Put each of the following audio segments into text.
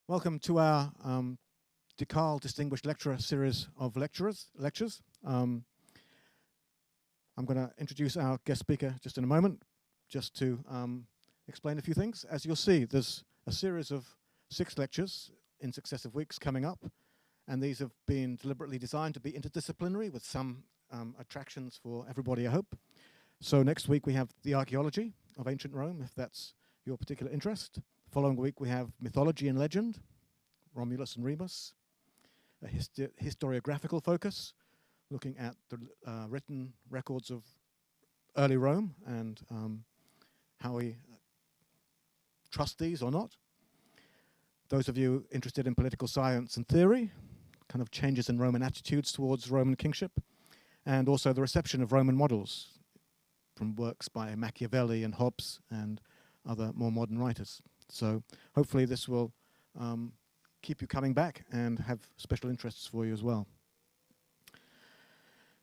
Welcome to our Carle Distinguished Lecture series of lectures. I'm going to introduce our guest speaker just in a moment, just to explain a few things. As you'll see, there's a series of 6 lectures in successive weeks coming up, and these have been deliberately designed to be interdisciplinary with some attractions for everybody, I hope. So next week we have the archaeology of ancient Rome, if that's your particular interest. Following week we have mythology and legend, Romulus and Remus, a historiographical focus, looking at the written records of early Rome and how we trust these or not. Those of you interested in political science and theory, kind of changes in Roman attitudes towards Roman kingship, and also the reception of Roman models from works by Machiavelli and Hobbes and other more modern writers. So hopefully this will keep you coming back and have special interests for you as well.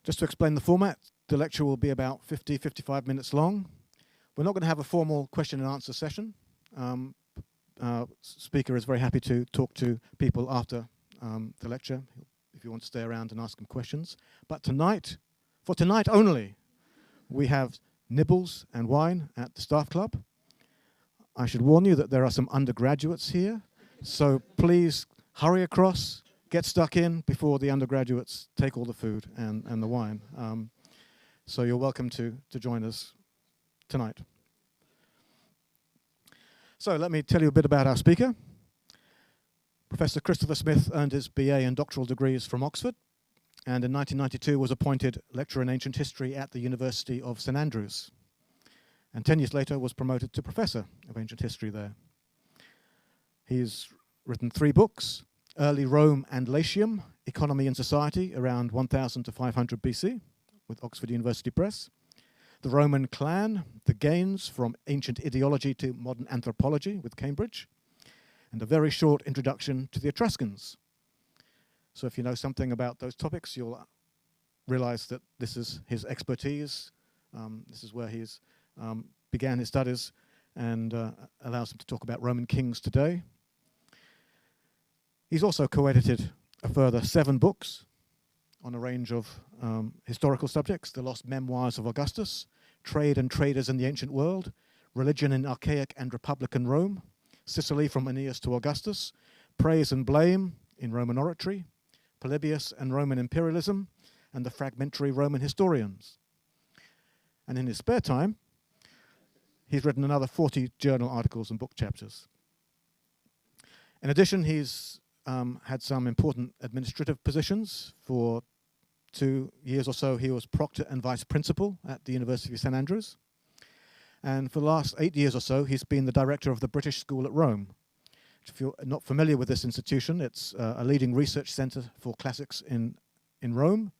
Just to explain the format, the lecture will be about 55 minutes long. We're not going to have a formal question and answer session. Our speaker is very happy to talk to people after the lecture, if you want to stay around and ask him questions. But tonight, for tonight only, we have nibbles and wine at the staff club. I should warn you that there are some undergraduates here, so please hurry across, get stuck in before the undergraduates take all the food and the wine. So you're welcome to join us tonight. So let me tell you a bit about our speaker. Professor Christopher Smith earned his BA and doctoral degrees from Oxford, and in 1992 was appointed lecturer in ancient history at the University of St Andrews. And 10 years later was promoted to professor of ancient history there. He's written 3 books: Early Rome and Latium, Economy and Society around 1000 to 500 BC with Oxford University Press, The Roman Clan, The Gains from Ancient Ideology to Modern Anthropology with Cambridge, and a very short introduction to the Etruscans. So if you know something about those topics, you'll realize that this is his expertise. This is where he's began his studies and allows him to talk about Roman kings today. He's also co-edited a further 7 books on a range of historical subjects: The Lost Memoirs of Augustus, Trade and Traders in the Ancient World, Religion in Archaic and Republican Rome, Sicily from Aeneas to Augustus, Praise and Blame in Roman Oratory, Polybius and Roman Imperialism, and the Fragmentary Roman Historians. And in his spare time, he's written another 40 journal articles and book chapters. In addition, he's had some important administrative positions. For 2 years or so, he was proctor and vice principal at the University of St Andrews. And for the last 8 years or so, he's been the director of the British School at Rome. If you're not familiar with this institution, it's a leading research center for classics in Rome.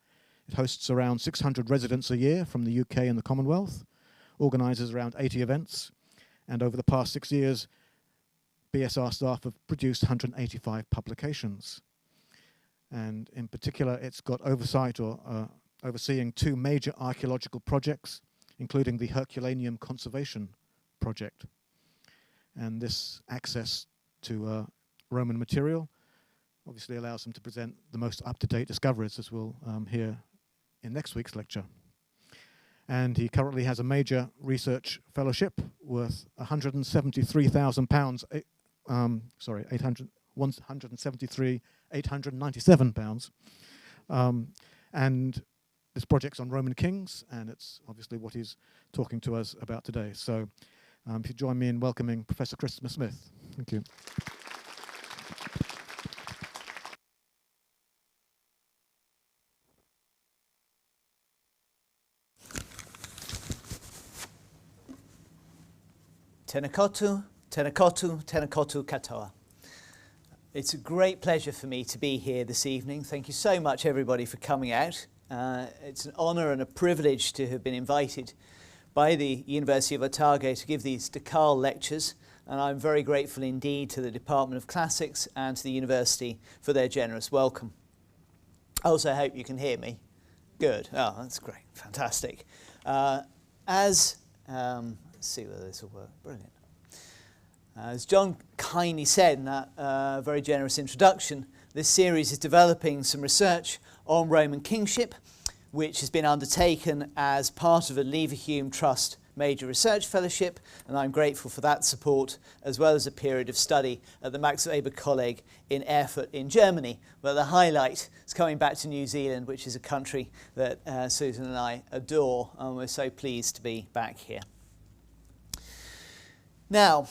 It hosts around 600 residents a year from the UK and the Commonwealth, organizes around 80 events, and over the past 6 years, BSR staff have produced 185 publications. And in particular, it's got oversight or overseeing 2 major archaeological projects, including the Herculaneum Conservation Project. And this access to Roman material obviously allows him to present the most up-to-date discoveries, as we'll hear in next week's lecture. And he currently has a major research fellowship worth £173,000, 897 pounds. And this project's on Roman kings, and it's obviously what he's talking to us about today. So if you join me in welcoming Professor Christopher Smith. Thank you. Tēnā koutou, tēnā koutou, tēnā koutou katoa. It's a great pleasure for me to be here this evening. Thank you so much, everybody, for coming out. It's an honour and a privilege to have been invited by the University of Otago to give these Carle lectures, and I'm very grateful indeed to the Department of Classics and to the University for their generous welcome. I also hope you can hear me. Good. Oh, that's great. Fantastic. Let's see whether this will work. Brilliant. As John kindly said in that very generous introduction, this series is developing some research on Roman kingship, which has been undertaken as part of a Leverhulme Trust Major Research Fellowship, and I'm grateful for that support, as well as a period of study at the Max Weber Kolleg in Erfurt in Germany. But the highlight is coming back to New Zealand, which is a country that Susan and I adore, and we're so pleased to be back here. Now,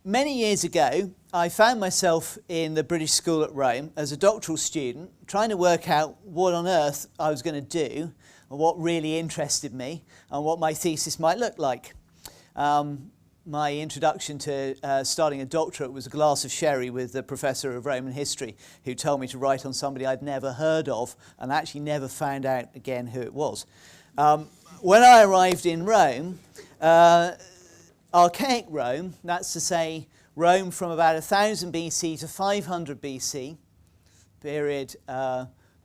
many years ago, I found myself in the British School at Rome as a doctoral student, trying to work out what on earth I was going to do, and what really interested me, and what my thesis might look like. My introduction to starting a doctorate was a glass of sherry with the professor of Roman history, who told me to write on somebody I'd never heard of, and actually never found out again who it was. When I arrived in Rome, archaic Rome, that's to say Rome from about 1000 BC to 500 BC, period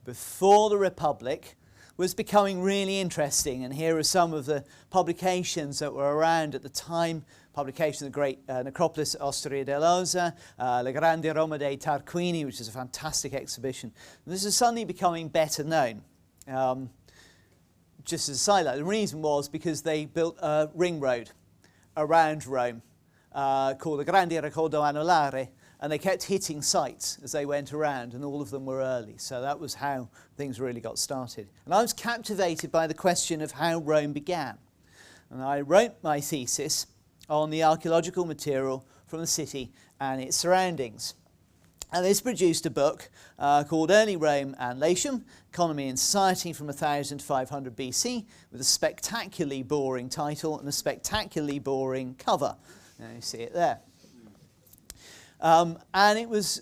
before the Republic, was becoming really interesting. And here are some of the publications that were around at the time. Publication of the great Necropolis Osteria dell'Osa, La Grande Roma dei Tarquini, which is a fantastic exhibition. And this is suddenly becoming better known. Just as a side note, the reason was because they built a ring road around Rome called the Grande Raccordo Anulare, and they kept hitting sites as they went around, and all of them were early. So that was how things really got started. And I was captivated by the question of how Rome began. And I wrote my thesis on the archaeological material from the city and its surroundings. And this produced a book called Early Rome and Latium, Economy and Society from 1000 to 500 BC, with a spectacularly boring title and a spectacularly boring cover. Now you see it there. And it was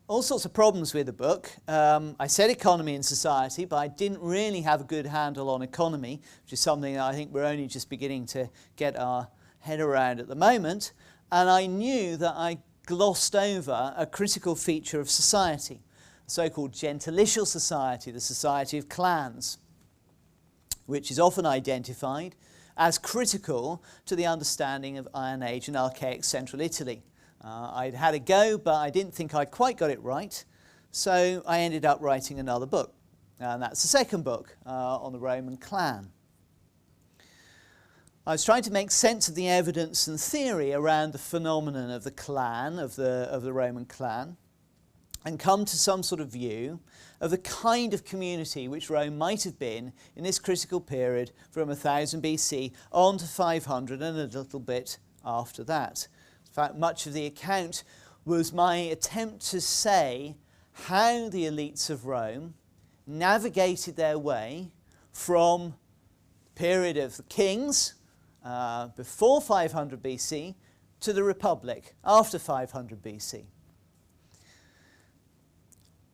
all sorts of problems with the book. I said economy and society, but I didn't really have a good handle on economy, which is something that I think we're only just beginning to get our head around at the moment. And I knew that I glossed over a critical feature of society, a so-called gentilicial society, the society of clans, which is often identified as critical to the understanding of Iron Age and archaic Central Italy. I'd had a go, but I didn't think I quite got it right, so I ended up writing another book, and that's the second book on the Roman clan. I was trying to make sense of the evidence and theory around the phenomenon of the clan, of the Roman clan, and come to some sort of view of the kind of community which Rome might have been in this critical period from 1000 BC on to 500 and a little bit after that. In fact, much of the account was my attempt to say how the elites of Rome navigated their way from the period of the kings before 500 BC to the Republic after 500 BC.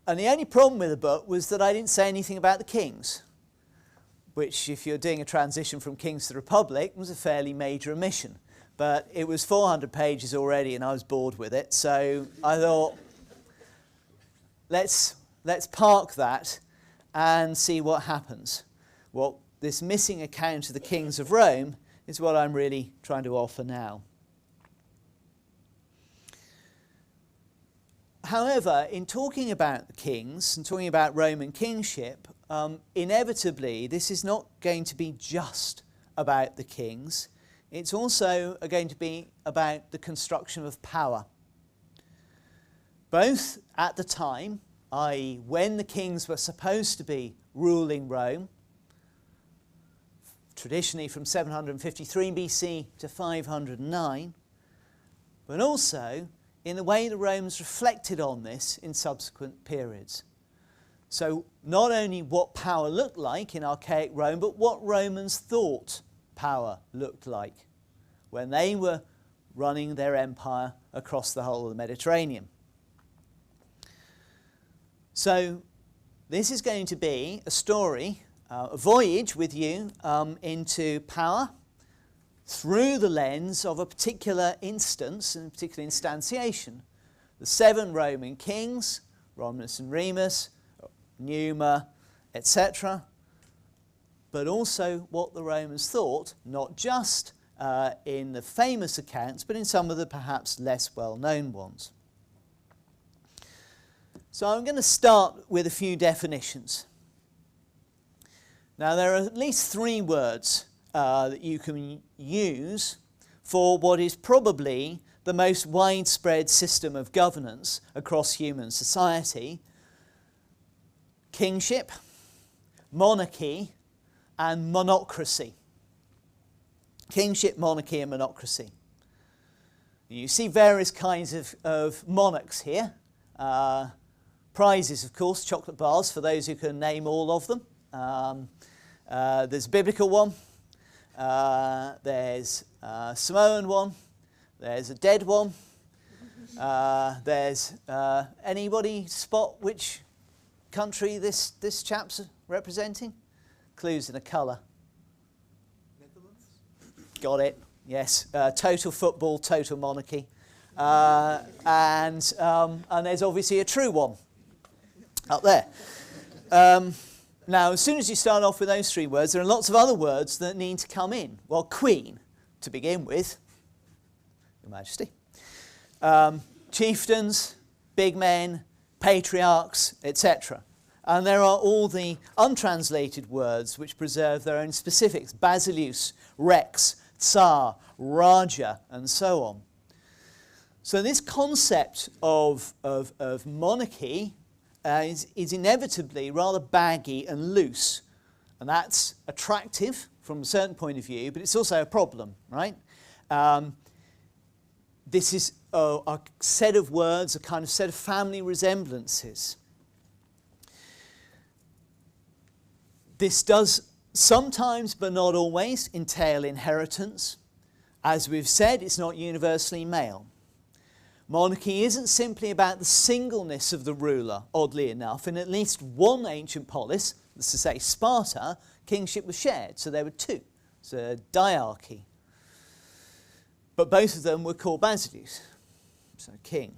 And the only problem with the book was that I didn't say anything about the kings, which, if you're doing a transition from kings to the Republic, was a fairly major omission. But it was 400 pages already, and I was bored with it. So I thought, let's park that and see what happens. Well, this missing account of the kings of Rome is what I'm really trying to offer now. However, in talking about the kings and talking about Roman kingship, inevitably this is not going to be just about the kings. It's also going to be about the construction of power. Both at the time, i.e. when the kings were supposed to be ruling Rome, traditionally from 753 BC to 509, but also in the way the Romans reflected on this in subsequent periods. So not only what power looked like in archaic Rome, but what Romans thought power looked like when they were running their empire across the whole of the Mediterranean. So this is going to be a story, a voyage with you into power through the lens of a particular instance and a particular instantiation. The 7 Roman kings, Romulus and Remus, Numa, etc., but also what the Romans thought, not just in the famous accounts, but in some of the perhaps less well-known ones. So I'm going to start with a few definitions. Now, there are at least 3 words that you can use for what is probably the most widespread system of governance across human society: kingship, monarchy, and monocracy. Kingship, monarchy, and monocracy. You see various kinds of monarchs here. Prizes, of course, chocolate bars for those who can name all of them. There's a biblical one. There's a Samoan one. There's a dead one. There's anybody spot which country this chap's representing? Clues in a colour. Netherlands? Got it. Yes. Total football, total monarchy. And there's obviously a true one up there. Now, as soon as you start off with those 3 words, there are lots of other words that need to come in. Well, queen, to begin with, Your Majesty. Chieftains, big men, patriarchs, etc. And there are all the untranslated words which preserve their own specifics: basileus, rex, tsar, raja, and so on. So this concept of monarchy is inevitably rather baggy and loose. And that's attractive from a certain point of view, but it's also a problem, right? This is a set of words, a kind of set of family resemblances. This does sometimes, but not always, entail inheritance. As we've said, it's not universally male. Monarchy isn't simply about the singleness of the ruler, oddly enough. In at least one ancient polis, that's to say Sparta, kingship was shared, so there were 2. It's a diarchy. But both of them were called basileus, so king.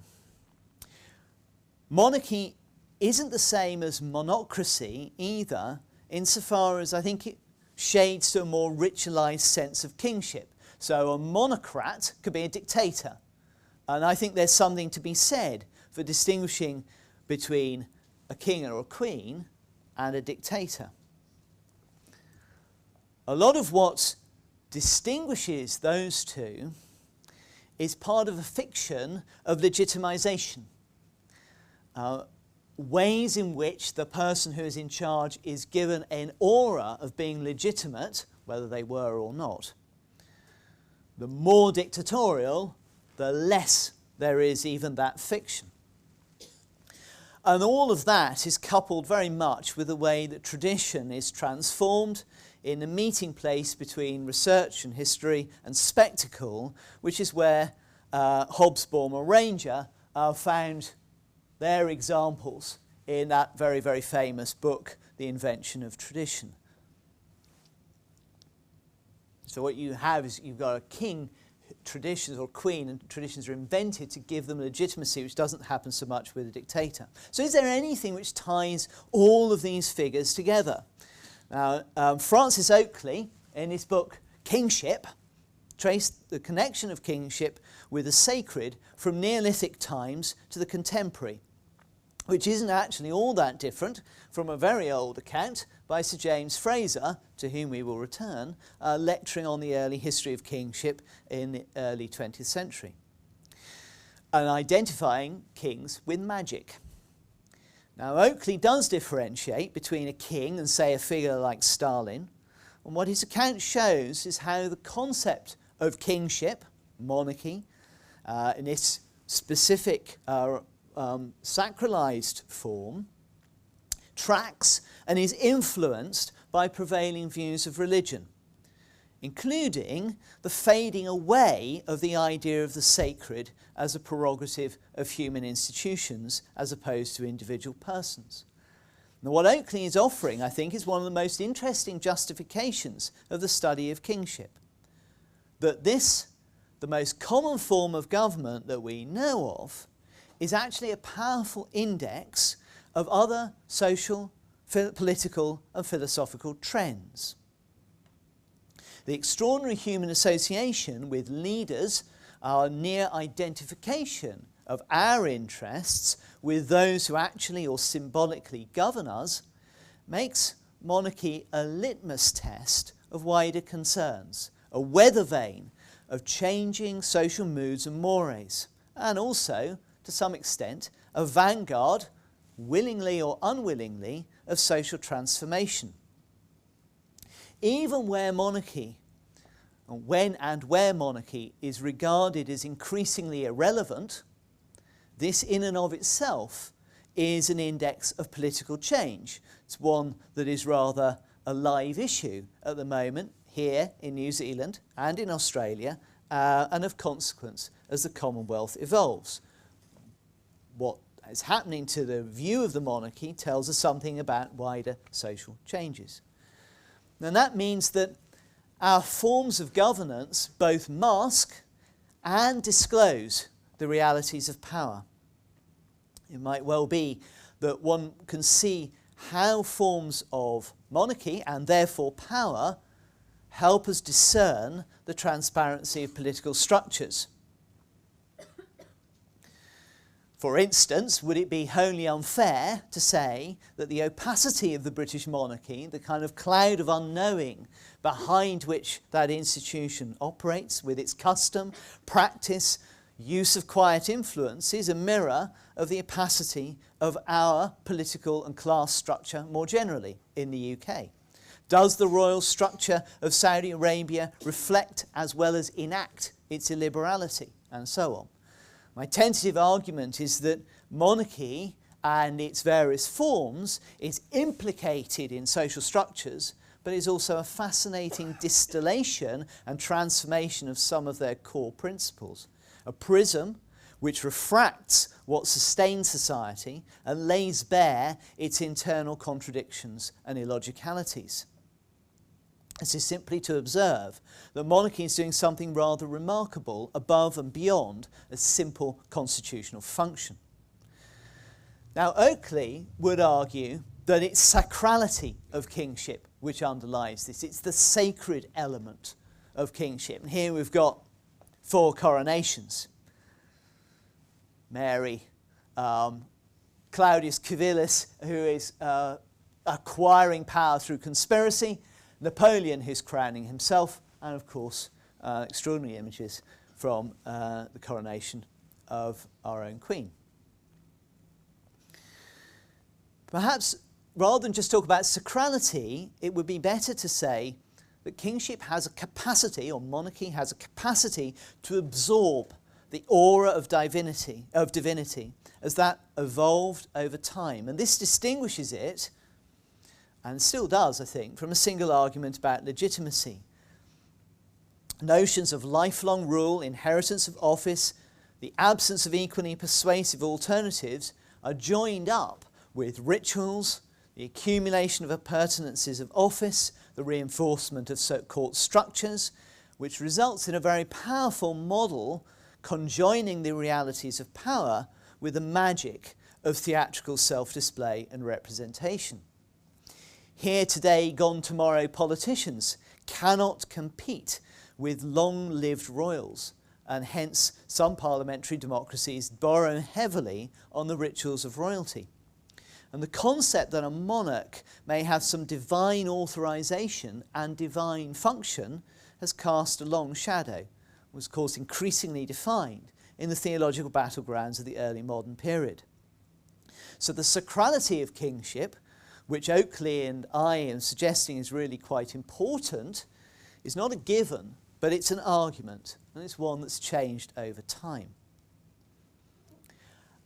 Monarchy isn't the same as monocracy either, insofar as I think it shades to a more ritualized sense of kingship. So a monocrat could be a dictator. And I think there's something to be said for distinguishing between a king or a queen and a dictator. A lot of what distinguishes those 2 is part of a fiction of legitimization. Ways in which the person who is in charge is given an aura of being legitimate, whether they were or not. The more dictatorial, the less there is even that fiction. And all of that is coupled very much with the way that tradition is transformed in the meeting place between research and history and spectacle, which is where Hobsbawm or Ranger found their examples in that very, very famous book, The Invention of Tradition. So what you have is you've got a king, traditions, or queen, and traditions are invented to give them legitimacy, which doesn't happen so much with a dictator. So is there anything which ties all of these figures together? Now, Francis Oakley, in his book Kingship, traced the connection of kingship with the sacred from Neolithic times to the contemporary, which isn't actually all that different from a very old account by Sir James Fraser, to whom we will return, lecturing on the early history of kingship in the early 20th century, and identifying kings with magic. Now, Oakley does differentiate between a king and, say, a figure like Stalin, and what his account shows is how the concept of kingship, monarchy, in its specific sacralized form, tracks and is influenced by prevailing views of religion, including the fading away of the idea of the sacred as a prerogative of human institutions as opposed to individual persons. Now, what Oakley is offering, I think, is one of the most interesting justifications of the study of kingship. That this, the most common form of government that we know of, is actually a powerful index of other social, political and philosophical trends. The extraordinary human association with leaders, our near identification of our interests with those who actually or symbolically govern us, makes monarchy a litmus test of wider concerns, a weather vane of changing social moods and mores, and also, to some extent, a vanguard, willingly or unwillingly, of social transformation. Even where monarchy, when and where monarchy is regarded as increasingly irrelevant, this in and of itself is an index of political change. It's one that is rather a live issue at the moment here in New Zealand and in Australia, and of consequence as the Commonwealth evolves. What is happening to the view of the monarchy tells us something about wider social changes. And that means that our forms of governance both mask and disclose the realities of power. It might well be that one can see how forms of monarchy and therefore power help us discern the transparency of political structures. For instance, would it be wholly unfair to say that the opacity of the British monarchy, the kind of cloud of unknowing behind which that institution operates with its custom, practice, use of quiet influence, is a mirror of the opacity of our political and class structure more generally in the UK? Does the royal structure of Saudi Arabia reflect as well as enact its illiberality, and so on? My tentative argument is that monarchy and its various forms is implicated in social structures, but is also a fascinating distillation and transformation of some of their core principles. A prism which refracts what sustains society and lays bare its internal contradictions and illogicalities. This is simply to observe that monarchy is doing something rather remarkable above and beyond a simple constitutional function. Now, Oakley would argue that it's sacrality of kingship which underlies this. It's the sacred element of kingship. And here we've got 4 coronations. Mary, Claudius Civilis, who is acquiring power through conspiracy, Napoleon, who's crowning himself, and of course extraordinary images from the coronation of our own Queen. Perhaps rather than just talk about sacrality, it would be better to say that kingship has a capacity, or monarchy has a capacity, to absorb the aura of divinity as that evolved over time. And this distinguishes it, and still does, I think, from a single argument about legitimacy. Notions of lifelong rule, inheritance of office, the absence of equally persuasive alternatives are joined up with rituals, the accumulation of appurtenances of office, the reinforcement of court structures, which results in a very powerful model conjoining the realities of power with the magic of theatrical self-display and representation. Here today, gone tomorrow politicians cannot compete with long-lived royals, and hence some parliamentary democracies borrow heavily on the rituals of royalty. And the concept that a monarch may have some divine authorization and divine function has cast a long shadow, was of course increasingly defined in the theological battlegrounds of the early modern period. So the sacrality of kingship, which Oakley and I am suggesting is really quite important, is not a given, but it's an argument, and it's one that's changed over time.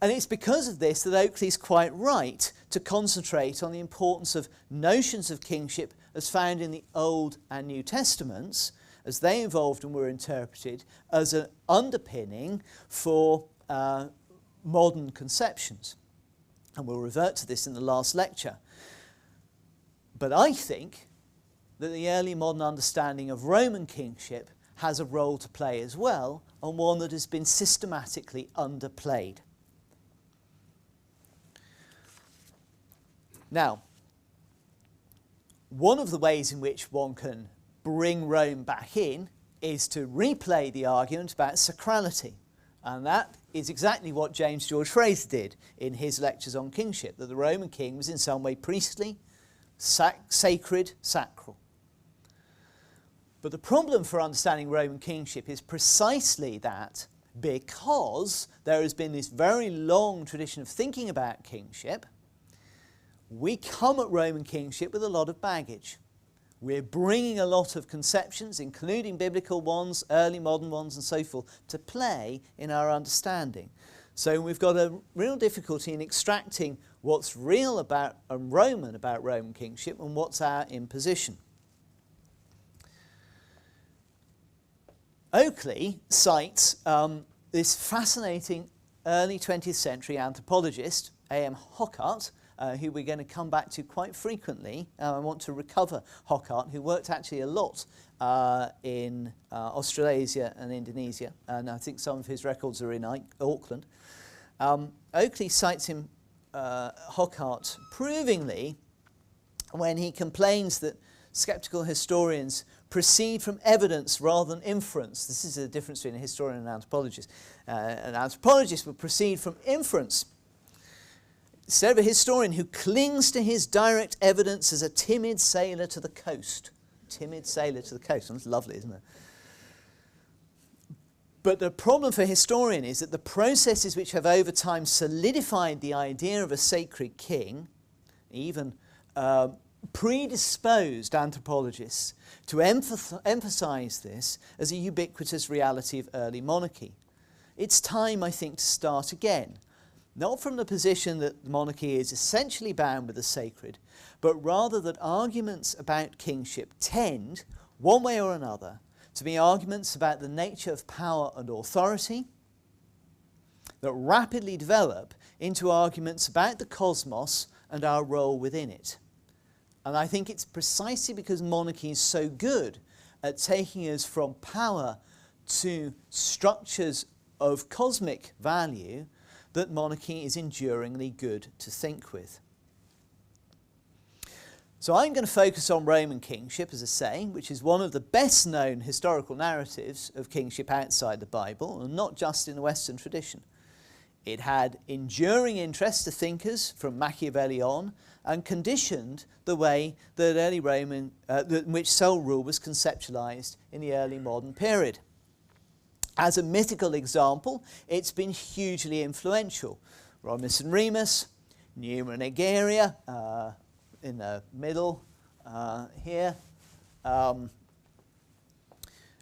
And it's because of this that Oakley's quite right to concentrate on the importance of notions of kingship as found in the Old and New Testaments, as they evolved and were interpreted as an underpinning for modern conceptions. And we'll revert to this in the last lecture. But I think that the early modern understanding of Roman kingship has a role to play as well, and one that has been systematically underplayed. Now, one of the ways in which one can bring Rome back in is to replay the argument about sacrality. And that is exactly what James George Fraser did in his lectures on kingship, that the Roman king was in some way priestly, sacred, sacral. But the problem for understanding Roman kingship is precisely that, because there has been this very long tradition of thinking about kingship, we come at Roman kingship with a lot of baggage. We're bringing a lot of conceptions, including biblical ones, early modern ones and so forth, to play in our understanding. So we've got a real difficulty in extracting what's real about Roman kingship and what's our imposition. Oakley cites this fascinating early 20th century anthropologist, A.M. Hockart, who we're going to come back to quite frequently. I want to recover Hockart, who worked actually a lot in Australasia and Indonesia, and I think some of his records are in Auckland. Oakley cites him, Hockart, provingly when he complains that skeptical historians proceed from evidence rather than inference. This is the difference between a historian and an anthropologist. An anthropologist would proceed from inference instead of a historian who clings to his direct evidence as a timid sailor to the coast. Timid sailor to the coast. That's lovely, isn't it? But the problem for a historian is that the processes which have over time solidified the idea of a sacred king, even predisposed anthropologists to emphasize this as a ubiquitous reality of early monarchy. It's time, I think, to start again. Not from the position that monarchy is essentially bound with the sacred, but rather that arguments about kingship tend, one way or another, to be arguments about the nature of power and authority that rapidly develop into arguments about the cosmos and our role within it. And I think it's precisely because monarchy is so good at taking us from power to structures of cosmic value that monarchy is enduringly good to think with. So I'm going to focus on Roman kingship, as I say, which is one of the best known historical narratives of kingship outside the Bible, and not just in the Western tradition. It had enduring interest to thinkers from Machiavelli on, and conditioned the way that early Roman, in which sole rule was conceptualized in the early modern period. As a mythical example, it's been hugely influential. Romulus and Remus, Numa and Egeria, in the middle here.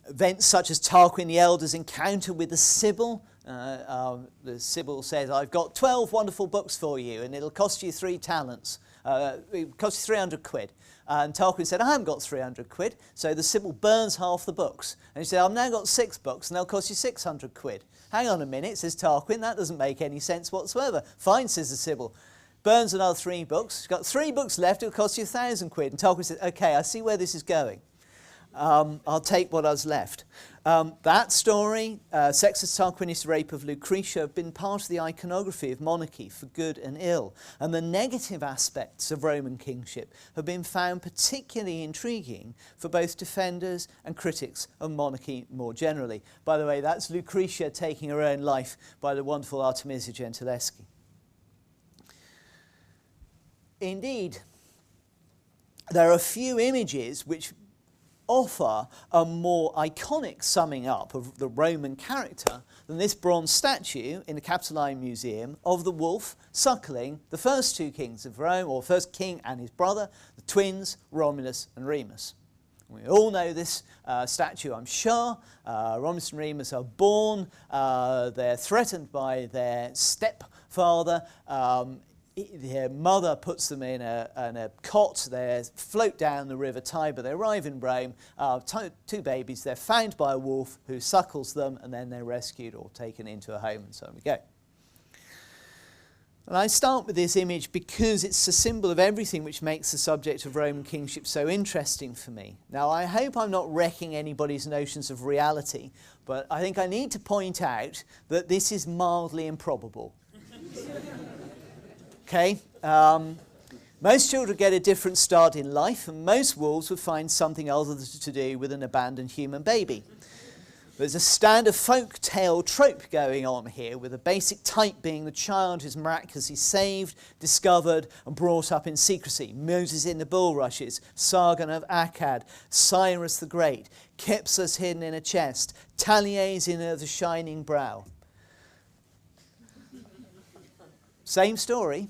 Events such as Tarquin the Elder's encounter with the Sibyl. The Sibyl says, I've got 12 wonderful books for you and it'll cost you 3 talents. It cost you 300 quid. And Tarquin said, I haven't got 300 quid. So the Sibyl burns half the books. And he said, I've now got 6 books and they'll cost you 600 quid. Hang on a minute, says Tarquin, that doesn't make any sense whatsoever. Fine, says the Sibyl. Burns another 3 books. She's got 3 books left, it'll cost you 1,000 quid. And Tarquin said, okay, I see where this is going. I'll take what was left. That story, Sextus Tarquinius' rape of Lucretia, have been part of the iconography of monarchy for good and ill. And the negative aspects of Roman kingship have been found particularly intriguing for both defenders and critics of monarchy more generally. By the way, that's Lucretia taking her own life by the wonderful Artemisia Gentileschi. Indeed, there are a few images which offer a more iconic summing up of the Roman character than this bronze statue in the Capitoline Museum of the wolf suckling the first 2 kings of Rome, or first king and his brother, the twins Romulus and Remus. We all know this statue, I'm sure. Romulus and Remus are born, they're threatened by their stepfather. Their mother puts them in a cot, they float down the river Tiber, they arrive in Rome, 2 babies, they're found by a wolf who suckles them, and then they're rescued or taken into a home, and so on we go. And I start with this image because it's a symbol of everything which makes the subject of Roman kingship so interesting for me. Now, I hope I'm not wrecking anybody's notions of reality, but I think I need to point out that this is mildly improbable. Okay, Most children get a different start in life, and most wolves would find something other to do with an abandoned human baby. There's a standard folk tale trope going on here, with a basic type being the child who's miraculously saved, discovered and brought up in secrecy. Moses in the bulrushes, Sargon of Akkad, Cyrus the Great, Kipsus hidden in a chest, Taliesin of the shining brow. Same story,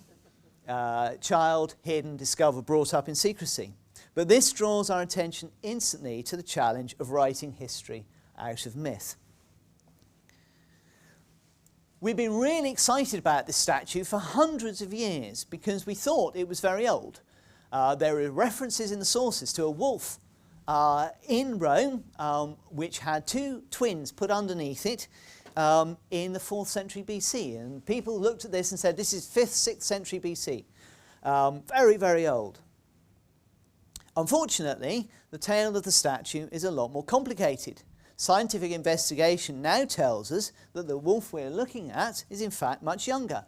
child hidden, discovered, brought up in secrecy. But this draws our attention instantly to the challenge of writing history out of myth. We've been really excited about this statue for hundreds of years because we thought it was very old. There are references in the sources to a wolf in Rome which had two twins put underneath it in the 4th century BC. And people looked at this and said, this is 5th, 6th century BC. Very, very old. Unfortunately, the tale of the statue is a lot more complicated. Scientific investigation now tells us that the wolf we're looking at is in fact much younger,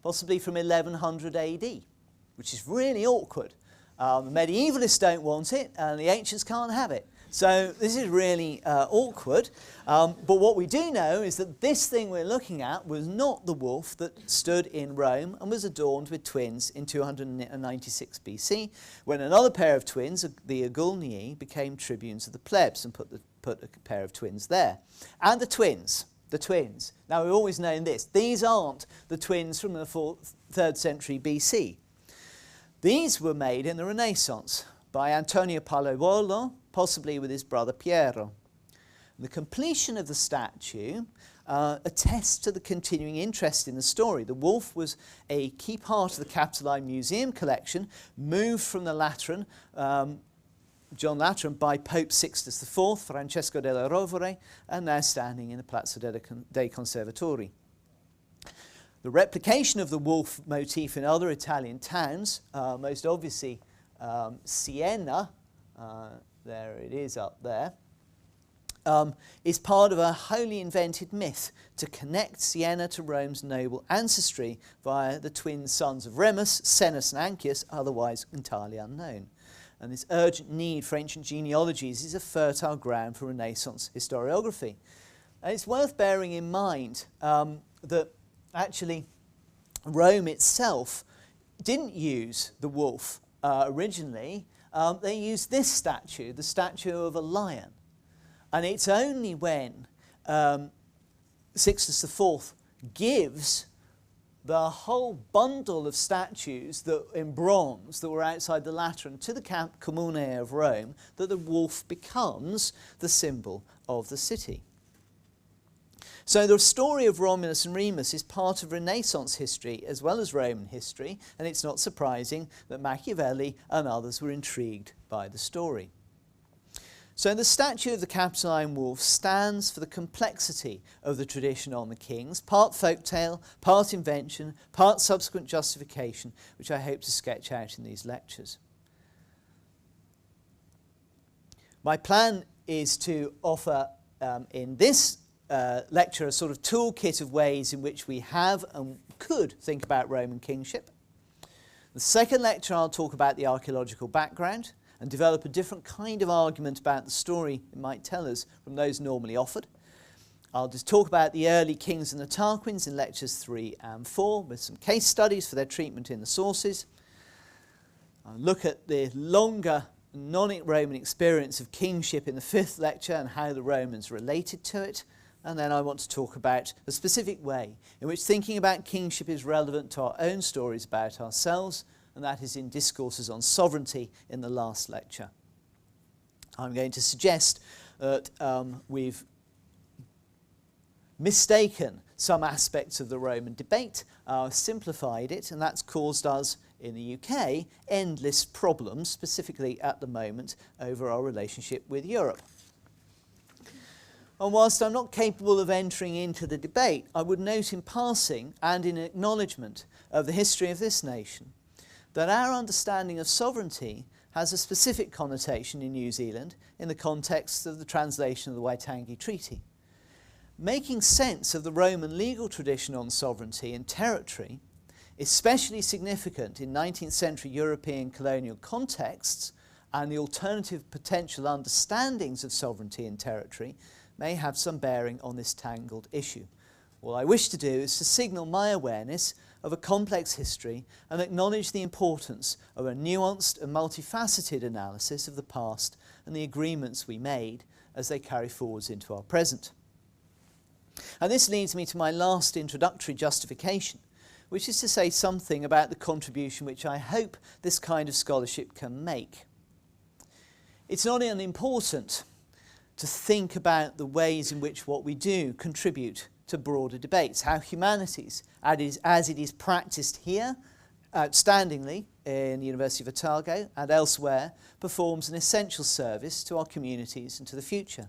possibly from 1100 AD, which is really awkward. The medievalists don't want it and the ancients can't have it. So this is really awkward. But what we do know is that this thing we're looking at was not the wolf that stood in Rome and was adorned with twins in 296 BC, when another pair of twins, the Agulnii, became tribunes of the plebs and put a pair of twins there. And the twins. Now we've always known this. These aren't the twins from the 3rd century BC. These were made in the Renaissance by Antonio Palaiuolo, possibly with his brother Piero. The completion of the statue attests to the continuing interest in the story. The wolf was a key part of the Capitoline Museum collection, moved from the Lateran, John Lateran, by Pope Sixtus IV, Francesco della Rovere, and now standing in the Palazzo dei Conservatori. The replication of the wolf motif in other Italian towns, most obviously Siena, there it is up there, is part of a wholly invented myth to connect Siena to Rome's noble ancestry via the twin sons of Remus, Senus and Ancius, otherwise entirely unknown. And this urgent need for ancient genealogies is a fertile ground for Renaissance historiography. And it's worth bearing in mind that actually Rome itself didn't use the wolf originally. They used this statue, the statue of a lion. And it's only when Sixtus IV gives the whole bundle of statues that, in bronze that were outside the Lateran to the Comune of Rome that the wolf becomes the symbol of the city. So the story of Romulus and Remus is part of Renaissance history as well as Roman history, and it's not surprising that Machiavelli and others were intrigued by the story. So the statue of the Capitoline wolf stands for the complexity of the tradition on the kings, part folktale, part invention, part subsequent justification, which I hope to sketch out in these lectures. My plan is to offer in this lecture a sort of toolkit of ways in which we have and could think about Roman kingship. The second lecture I'll talk about the archaeological background and develop a different kind of argument about the story it might tell us from those normally offered. I'll just talk about the early kings and the Tarquins in lectures 3 and 4 with some case studies for their treatment in the sources. I'll look at the longer non-Roman experience of kingship in the 5th lecture and how the Romans related to it. And then I want to talk about a specific way in which thinking about kingship is relevant to our own stories about ourselves, and that is in discourses on sovereignty in the last lecture. I'm going to suggest that we've mistaken some aspects of the Roman debate, simplified it, and that's caused us in the UK endless problems, specifically at the moment over our relationship with Europe. And whilst I'm not capable of entering into the debate, I would note in passing and in acknowledgement of the history of this nation that our understanding of sovereignty has a specific connotation in New Zealand in the context of the translation of the Waitangi Treaty. Making sense of the Roman legal tradition on sovereignty and territory especially significant in 19th century European colonial contexts, and the alternative potential understandings of sovereignty and territory may have some bearing on this tangled issue. All I wish to do is to signal my awareness of a complex history and acknowledge the importance of a nuanced and multifaceted analysis of the past and the agreements we made as they carry forwards into our present. And this leads me to my last introductory justification, which is to say something about the contribution which I hope this kind of scholarship can make. It's not unimportant to think about the ways in which what we do contribute to broader debates, how humanities, as it is practiced here, outstandingly in the University of Otago and elsewhere, performs an essential service to our communities and to the future.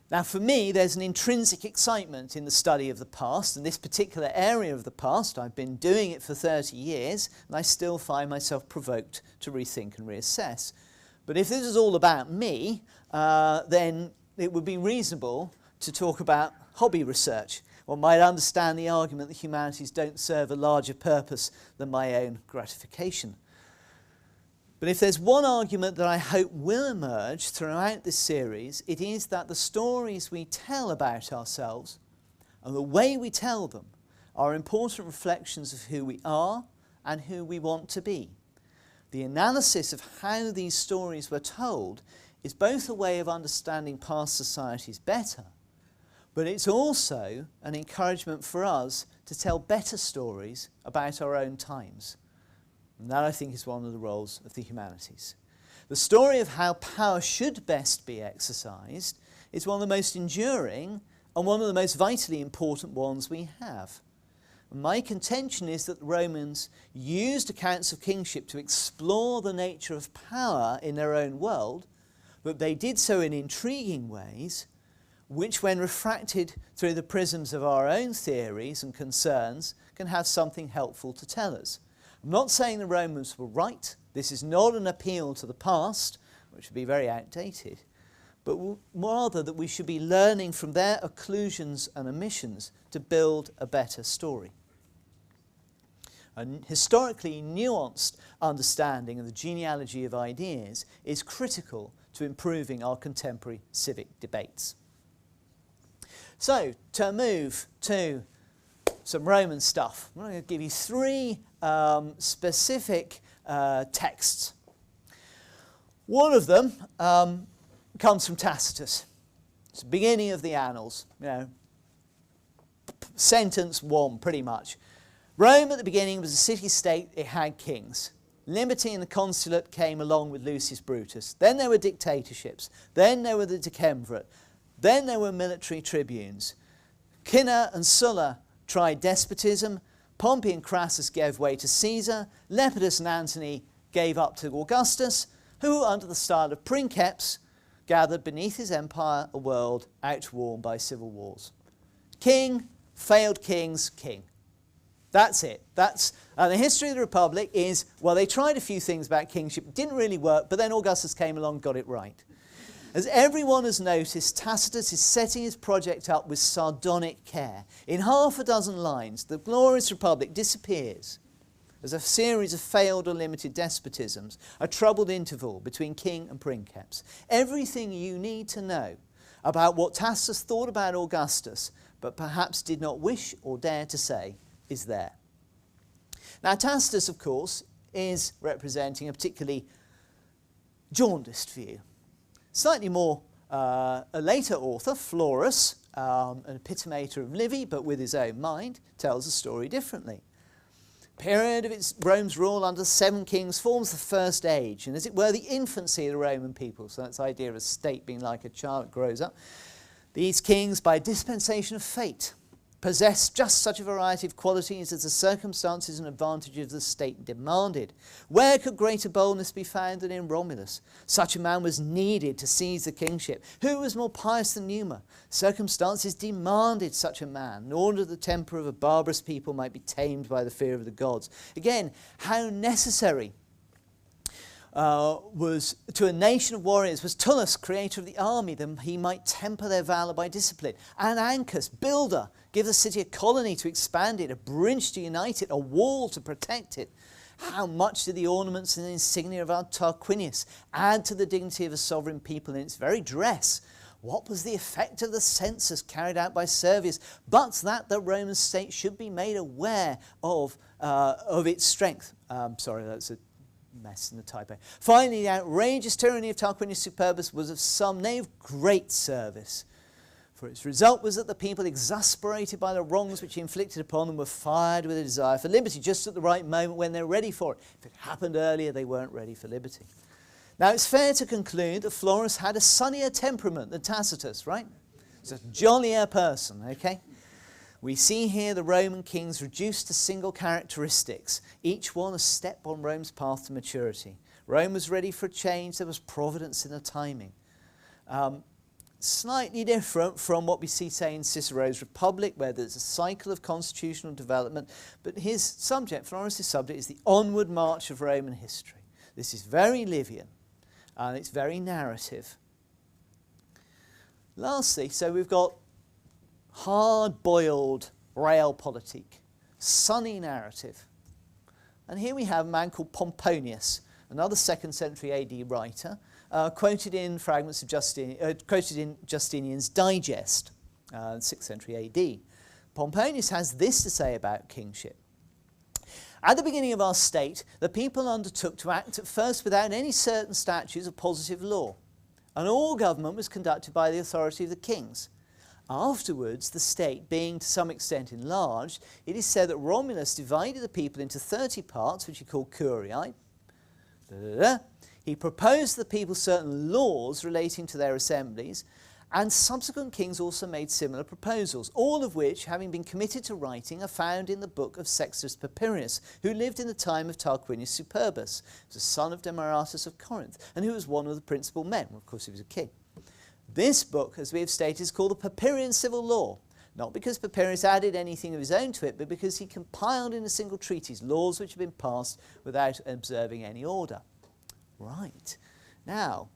Now, for me, there's an intrinsic excitement in the study of the past, and this particular area of the past. I've been doing it for 30 years, and I still find myself provoked to rethink and reassess. But if this is all about me, then it would be reasonable to talk about hobby research. One might understand the argument that humanities don't serve a larger purpose than my own gratification. But if there's one argument that I hope will emerge throughout this series, it is that the stories we tell about ourselves and the way we tell them are important reflections of who we are and who we want to be. The analysis of how these stories were told is both a way of understanding past societies better, but it's also an encouragement for us to tell better stories about our own times. And that, I think, is one of the roles of the humanities. The story of how power should best be exercised is one of the most enduring and one of the most vitally important ones we have. My contention is that the Romans used accounts of kingship to explore the nature of power in their own world, but they did so in intriguing ways, which, when refracted through the prisms of our own theories and concerns, can have something helpful to tell us. I'm not saying the Romans were right. This is not an appeal to the past, which would be very outdated, but rather that we should be learning from their occlusions and omissions to build a better story. A historically nuanced understanding of the genealogy of ideas is critical to improving our contemporary civic debates. So, to move to some Roman stuff, I'm going to give you three specific texts. One of them comes from Tacitus. It's the beginning of the Annals, sentence one, pretty much. Rome at the beginning was a city-state. It had kings. Liberty in the consulate came along with Lucius Brutus. Then there were dictatorships. Then there were the decemvirate. Then there were military tribunes. Cinna and Sulla tried despotism. Pompey and Crassus gave way to Caesar. Lepidus and Antony gave up to Augustus, who, under the style of princeps, gathered beneath his empire a world outworn by civil wars. King, failed kings, king. That's it. That's the history of the Republic is, well, they tried a few things about kingship, didn't really work, but then Augustus came along and got it right. As everyone has noticed, Tacitus is setting his project up with sardonic care. In half a dozen lines, the glorious Republic disappears as a series of failed or limited despotisms, a troubled interval between king and princeps. Everything you need to know about what Tacitus thought about Augustus, but perhaps did not wish or dare to say, is there. Now, Tacitus, of course, is representing a particularly jaundiced view. Slightly more, a later author, Florus, an epitomator of Livy, but with his own mind, tells the story differently. Period of Rome's rule under 7 kings forms the first age, and as it were, the infancy of the Roman people. So that's the idea of a state being like a child that grows up. These kings, by dispensation of fate, possessed just such a variety of qualities as the circumstances and advantages of the state demanded. Where could greater boldness be found than in Romulus? Such a man was needed to seize the kingship. Who was more pious than Numa? Circumstances demanded such a man, in order that the temper of a barbarous people might be tamed by the fear of the gods. Again, how necessary was to a nation of warriors was Tullus, creator of the army, that he might temper their valour by discipline. And Ancus, builder, give the city a colony to expand it, a bridge to unite it, a wall to protect it. How much did the ornaments and insignia of our Tarquinius add to the dignity of a sovereign people in its very dress? What was the effect of the census carried out by Servius, but that the Roman state should be made aware of its strength? Sorry, that's a mess in the typo. Finally, the outrageous tyranny of Tarquinius Superbus was of some, nay, of great service. For its result was that the people, exasperated by the wrongs which he inflicted upon them, were fired with a desire for liberty just at the right moment when they're ready for it. If it happened earlier, they weren't ready for liberty. Now, it's fair to conclude that Florus had a sunnier temperament than Tacitus, right? He's a jollier person, okay? We see here the Roman kings reduced to single characteristics, each one a step on Rome's path to maturity. Rome was ready for a change. There was providence in the timing. Slightly different from what we see, say, in Cicero's Republic, where there's a cycle of constitutional development. But his subject, Florus' subject, is the onward march of Roman history. This is very Livian, and it's very narrative. Lastly, so we've got hard-boiled realpolitik, sunny narrative. And here we have a man called Pomponius, another 2nd century AD writer, quoted in fragments of quoted in Justinian's Digest, 6th century AD. Pomponius has this to say about kingship. At the beginning of our state, the people undertook to act at first without any certain statutes of positive law, and all government was conducted by the authority of the kings. Afterwards, the state being to some extent enlarged, it is said that Romulus divided the people into 30 parts, which he called curiae. He proposed to the people certain laws relating to their assemblies, and subsequent kings also made similar proposals, all of which, having been committed to writing, are found in the book of Sextus Papirius, who lived in the time of Tarquinius Superbus, who was a son of Demaratus of Corinth, and who was one of the principal men. Well, of course, he was a king. This book, as we have stated, is called the Papirian Civil Law, not because Papirius added anything of his own to it, but because he compiled in a single treatise laws which had been passed without observing any order. Right. Now,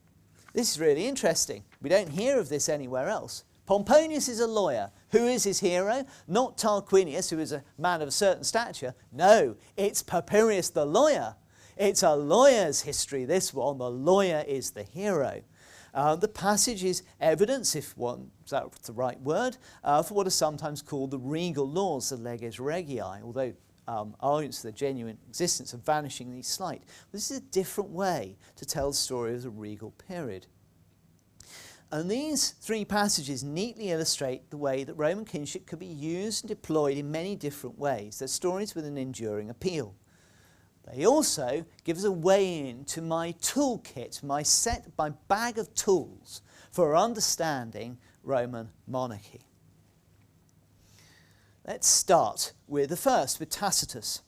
this is really interesting. We don't hear of this anywhere else. Pomponius is a lawyer. Who is his hero? Not Tarquinius, who is a man of a certain stature. No, it's Papirius the lawyer. It's a lawyer's history, this one. The lawyer is the hero. The passage is evidence, if that's the right word, for what are sometimes called the regal laws, the leges regii, although arguments for the genuine existence are vanishingly slight. This is a different way to tell the story of the regal period. And these three passages neatly illustrate the way that Roman kingship could be used and deployed in many different ways. They're stories with an enduring appeal. They also give us a way into my toolkit, my bag of tools for understanding Roman monarchy. Let's start with the first, with Tacitus.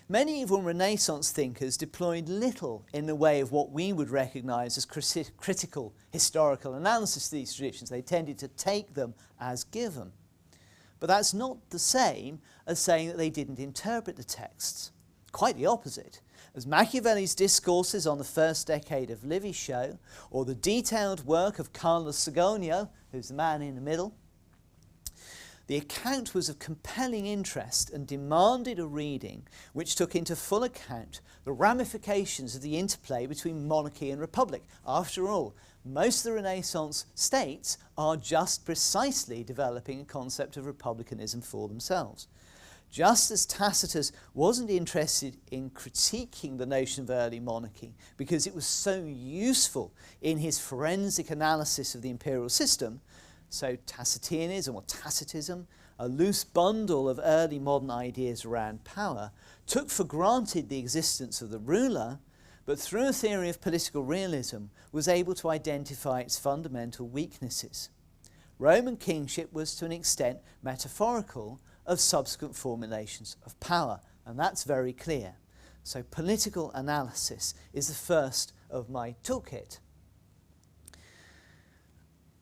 Medieval Renaissance thinkers deployed little in the way of what we would recognise as critical historical analysis of these traditions. They tended to take them as given. But that's not the same as saying that they didn't interpret the texts. Quite the opposite. As Machiavelli's discourses on the first decade of Livy show, or the detailed work of Carle Distinguished, who's the man in the middle, the account was of compelling interest and demanded a reading which took into full account the ramifications of the interplay between monarchy and republic. After all, most of the Renaissance states are just precisely developing a concept of republicanism for themselves. Just as Tacitus wasn't interested in critiquing the notion of early monarchy because it was so useful in his forensic analysis of the imperial system, so Tacitianism or Tacitism, a loose bundle of early modern ideas around power, took for granted the existence of the ruler, but through a theory of political realism was able to identify its fundamental weaknesses. Roman kingship was to an extent metaphorical of subsequent formulations of power, and that's very clear. So political analysis is the first of my toolkit.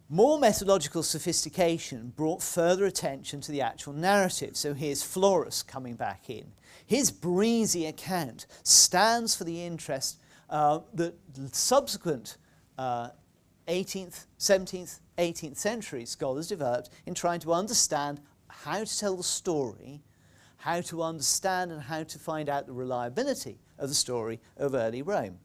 More methodological sophistication brought further attention to the actual narrative. So here's Florus coming back in. His breezy account stands for the interest that subsequent 18th, 17th, 18th century scholars developed in trying to understand how to tell the story, how to understand and how to find out the reliability of the story of early Rome.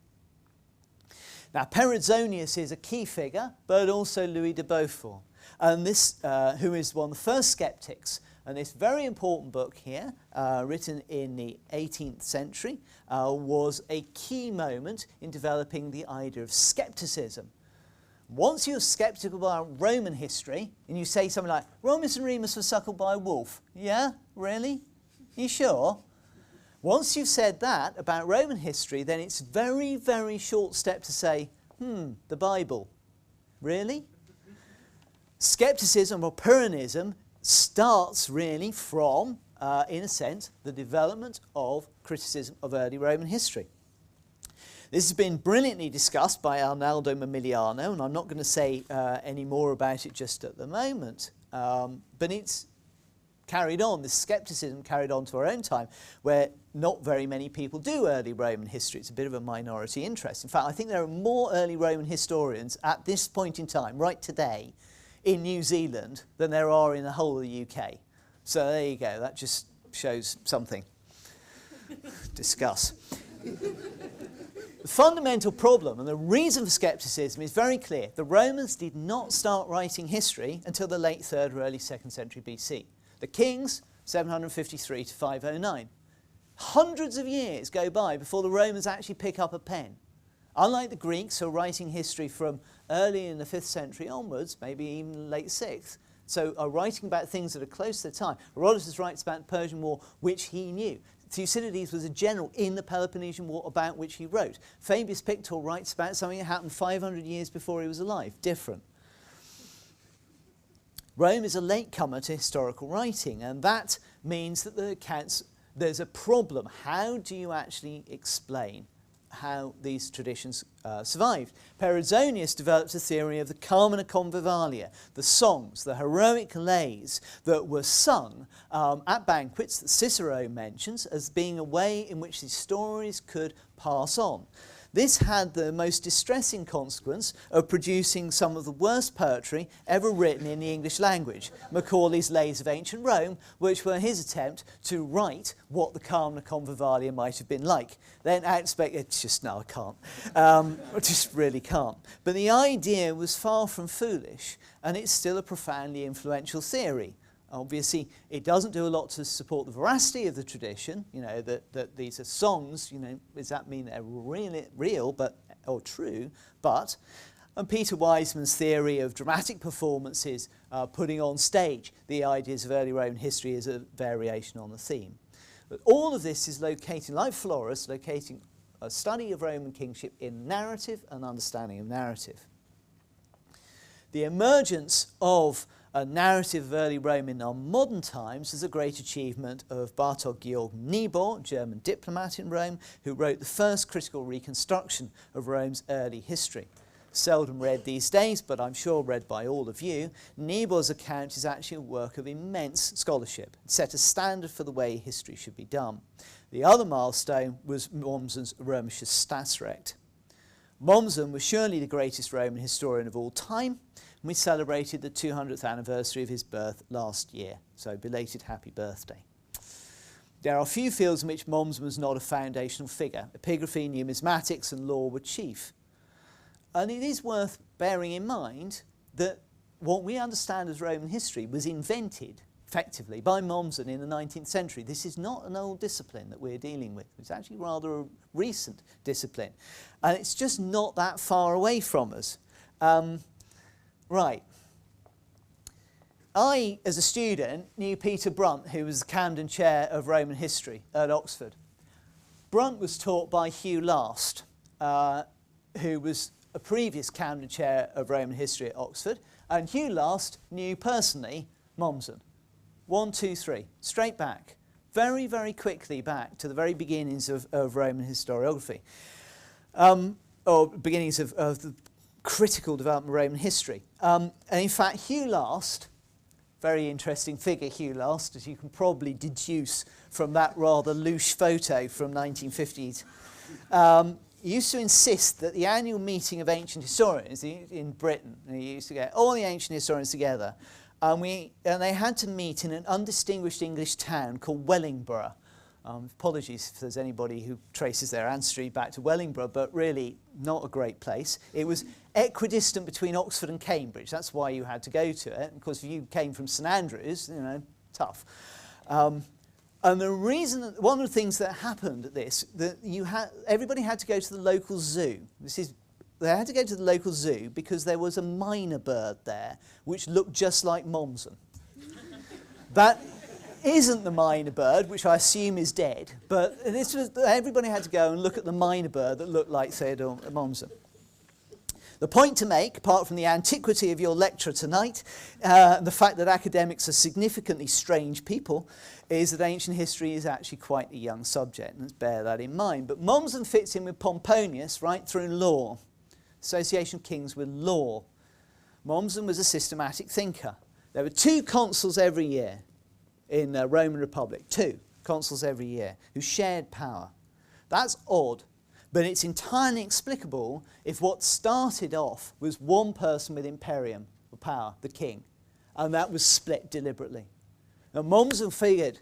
Now, Perizonius is a key figure, but also Louis de Beaufort, and this, who is one of the first skeptics. And this very important book here, written in the 18th century, was a key moment in developing the idea of skepticism. Once you're skeptical about Roman history, and you say something like, Romulus and Remus were suckled by a wolf. Yeah? Really? You sure? Once you've said that about Roman history, then it's very, very short step to say, the Bible. Really? Skepticism or Pyrrhonism starts really from, in a sense, the development of criticism of early Roman history. This has been brilliantly discussed by Arnaldo Mamiliano, and I'm not going to say any more about it just at the moment, but it's carried on, this skepticism carried on to our own time, where not very many people do early Roman history. It's a bit of a minority interest. In fact, I think there are more early Roman historians at this point in time, right today, in New Zealand than there are in the whole of the UK. So there you go, that just shows something. Discuss. The fundamental problem and the reason for skepticism is very clear. The Romans did not start writing history until the late 3rd or early 2nd century BC. The kings, 753 to 509. Hundreds of years go by before the Romans actually pick up a pen. Unlike the Greeks, who are writing history from early in the 5th century onwards, maybe even late 6th, so are writing about things that are close to their time. Herodotus writes about the Persian War, which he knew. Thucydides was a general in the Peloponnesian War about which he wrote. Fabius Pictor writes about something that happened 500 years before he was alive. Different. Rome is a latecomer to historical writing, and that means that the accounts, there's a problem. How do you actually explain how these traditions survived? Perizonius developed a theory of the Carmina Convivalia, the songs, the heroic lays that were sung at banquets that Cicero mentions as being a way in which these stories could pass on. This had the most distressing consequence of producing some of the worst poetry ever written in the English language, Macaulay's Lays of Ancient Rome, which were his attempt to write what the Carmina Convivalia might have been like. Then it's just, no, I can't. I just really can't. But the idea was far from foolish, and it's still a profoundly influential theory. Obviously, it doesn't do a lot to support the veracity of the tradition, you know, that these are songs, you know, does that mean they're real or true? But Peter Wiseman's theory of dramatic performances putting on stage the ideas of early Roman history is a variation on the theme. But all of this is locating, like Florus, locating a study of Roman kingship in narrative and understanding of narrative. The emergence of a narrative of early Rome in our modern times is a great achievement of Barthold Georg Niebuhr, German diplomat in Rome, who wrote the first critical reconstruction of Rome's early history. Seldom read these days, but I'm sure read by all of you. Niebuhr's account is actually a work of immense scholarship. It set a standard for the way history should be done. The other milestone was Mommsen's Römisches Staatsrecht. Mommsen was surely the greatest Roman historian of all time. We celebrated the 200th anniversary of his birth last year, so belated happy birthday. There are few fields in which Mommsen was not a foundational figure. Epigraphy, numismatics and law were chief. And it is worth bearing in mind that what we understand as Roman history was invented, effectively, by Mommsen in the 19th century. This is not an old discipline that we're dealing with. It's actually rather a recent discipline. And it's just not that far away from us. Right. I, as a student, knew Peter Brunt, who was the Camden Chair of Roman History at Oxford. Brunt was taught by Hugh Last, who was a previous Camden Chair of Roman History at Oxford, and Hugh Last knew personally Mommsen. 1, 2, 3, straight back, very, very quickly back to the very beginnings of Roman historiography, or beginnings of the critical development of Roman history. And in fact, Hugh Last, very interesting figure, Hugh Last, as you can probably deduce from that rather louche photo from 1950s. used to insist that the annual meeting of ancient historians in Britain, and he used to get all the ancient historians together, and they had to meet in an undistinguished English town called Wellingborough. Apologies if there's anybody who traces their ancestry back to Wellingborough, but really not a great place. It was equidistant between Oxford and Cambridge. That's why you had to go to it. Of course, if you came from St Andrews, you know, tough. And the reason, that one of the things that happened at this, that everybody had to go to the local zoo. They had to go to the local zoo because there was a mynah bird there, which looked just like Mommsen. That isn't the mynah bird, which I assume is dead, but everybody had to go and look at the mynah bird that looked like Theodore Mommsen. The point to make, apart from the antiquity of your lecture tonight, the fact that academics are significantly strange people, is that ancient history is actually quite a young subject, and let's bear that in mind. But Mommsen fits in with Pomponius right through law, association of kings with law. Mommsen was a systematic thinker. There were 2 consuls every year in the Roman Republic, 2 consuls every year, who shared power. That's odd, but it's entirely explicable if what started off was one person with imperium, or power, the king, and that was split deliberately. Now Mommsen figured,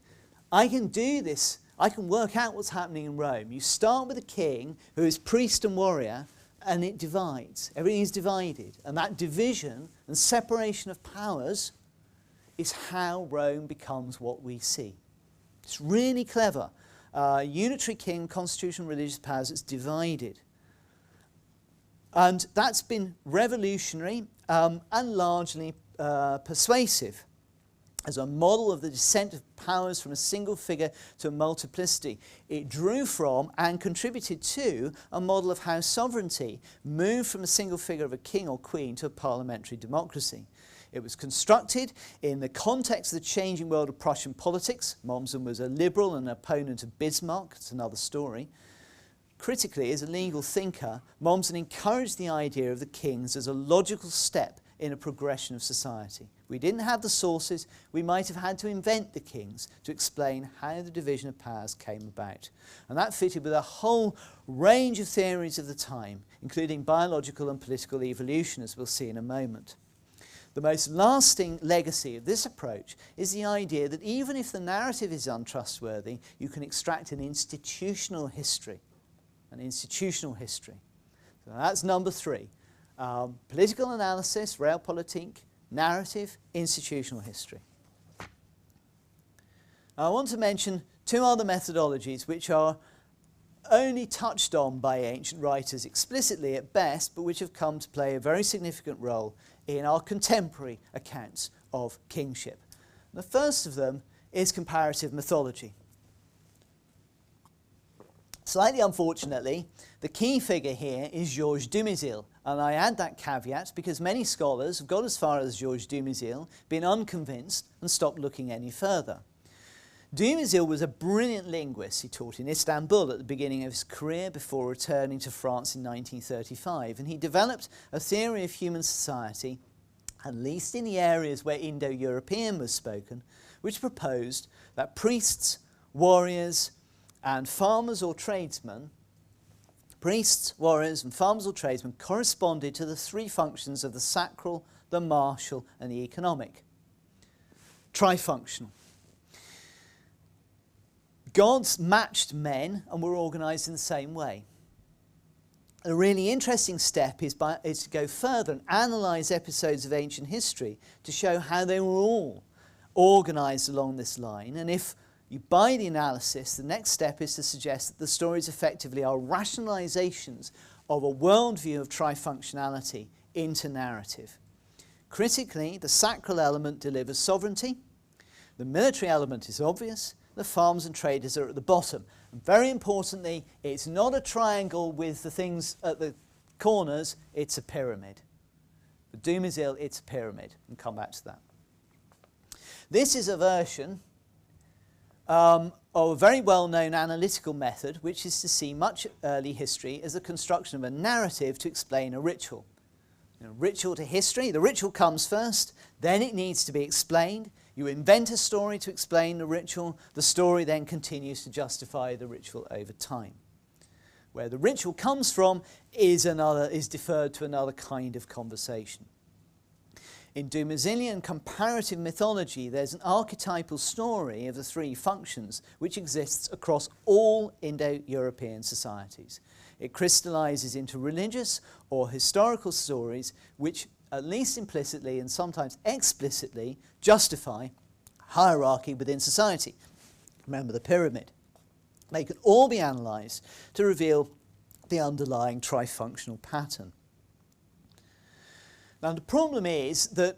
I can do this, I can work out what's happening in Rome. You start with a king who is priest and warrior, and it divides. Everything is divided, and that division and separation of powers is how Rome becomes what we see. It's really clever. Unitary king, constitutional religious powers, it's divided. And that's been revolutionary and largely persuasive as a model of the descent of powers from a single figure to a multiplicity. It drew from and contributed to a model of how sovereignty moved from a single figure of a king or queen to a parliamentary democracy. It was constructed in the context of the changing world of Prussian politics. Mommsen was a liberal and an opponent of Bismarck. It's another story. Critically, as a legal thinker, Mommsen encouraged the idea of the kings as a logical step in a progression of society. We didn't have the sources. We might have had to invent the kings to explain how the division of powers came about. And that fitted with a whole range of theories of the time, including biological and political evolution, as we'll see in a moment. The most lasting legacy of this approach is the idea that even if the narrative is untrustworthy, you can extract an institutional history. An institutional history. So that's number 3. Political analysis, realpolitik, narrative, institutional history. I want to mention 2 other methodologies which are only touched on by ancient writers explicitly at best, but which have come to play a very significant role in our contemporary accounts of kingship. The first of them is comparative mythology. Slightly unfortunately, the key figure here is Georges Dumézil, and I add that caveat because many scholars have got as far as Georges Dumézil, been unconvinced, and stopped looking any further. Dumézil was a brilliant linguist. He taught in Istanbul at the beginning of his career before returning to France in 1935, and he developed a theory of human society, at least in the areas where Indo-European was spoken, which proposed that priests, warriors, and farmers or tradesmen, corresponded to the 3 functions of the sacral, the martial, and the economic. Trifunctional. Gods matched men and were organised in the same way. A really interesting step is to go further and analyse episodes of ancient history to show how they were all organised along this line. And if you buy the analysis, the next step is to suggest that the stories effectively are rationalisations of a worldview of trifunctionality into narrative. Critically, the sacral element delivers sovereignty, the military element is obvious, the farms and traders are at the bottom. And very importantly, it's not a triangle with the things at the corners, it's a pyramid. For Dumézil, it's a pyramid. We'll come back to that. This is a version of a very well-known analytical method, which is to see much early history as the construction of a narrative to explain a ritual. Ritual to history, the ritual comes first, then it needs to be explained. You invent a story to explain the ritual, the story then continues to justify the ritual over time. Where the ritual comes from is deferred to another kind of conversation. In Dumezilian comparative mythology, there's an archetypal story of the three functions which exists across all Indo-European societies. It crystallizes into religious or historical stories which, at least implicitly and sometimes explicitly, justify hierarchy within society. Remember the pyramid. They can all be analysed to reveal the underlying trifunctional pattern. Now the problem is that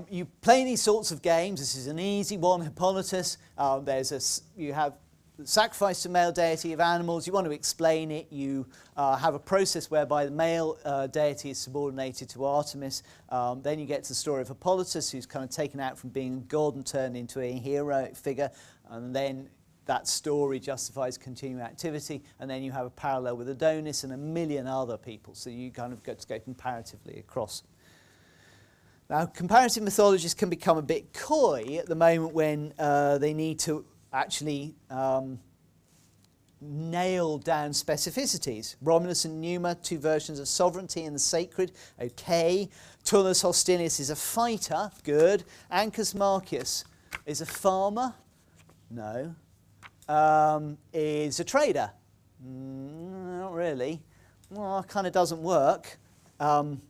you play these sorts of games. This is an easy one, Hippolytus. You have the sacrifice to male deity of animals. You want to explain it. You have a process whereby the male deity is subordinated to Artemis. Then you get to the story of Hippolytus, who's kind of taken out from being a god and turned into a heroic figure. And then that story justifies continuing activity. And then you have a parallel with Adonis and a million other people. So you kind of get to go comparatively across. Now, comparative mythologists can become a bit coy at the moment when they need to actually nail down specificities. Romulus and Numa, two versions of sovereignty and the sacred, okay. Tullus Hostilius is a fighter, good. Ancus Marcius is a farmer, no. Is a trader, not really. Well, kind of doesn't work. And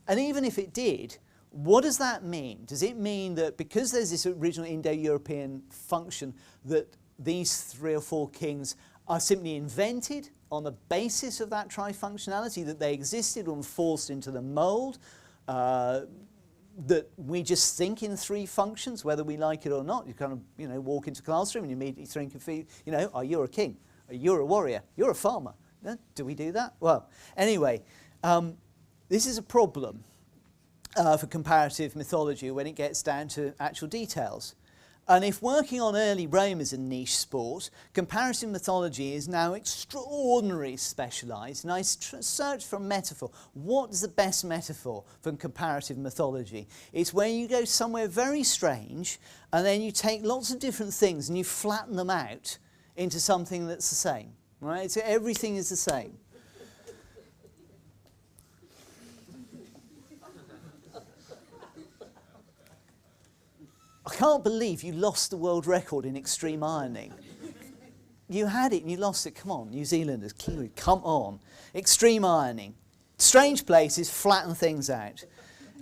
even if it did, what does that mean? Does it mean that because there's this original Indo-European function that these three or four kings are simply invented on the basis of that trifunctionality, that they existed and forced into the mould, that we just think in three functions, whether we like it or not? You kind of, walk into a classroom and you immediately think of, oh, you're a king, you're a warrior, you're a farmer. No? Do we do that? Well, anyway, this is a problem for comparative mythology when it gets down to actual details. And if working on early Rome is a niche sport, comparative mythology is now extraordinarily specialised. And I searched for a metaphor. What is the best metaphor for comparative mythology? It's where you go somewhere very strange and then you take lots of different things and you flatten them out into something that's the same. Right? So everything is the same. I can't believe you lost the world record in extreme ironing. You had it and you lost it. Come on, New Zealanders, Kiwi, come on. Extreme ironing. Strange places, flatten things out.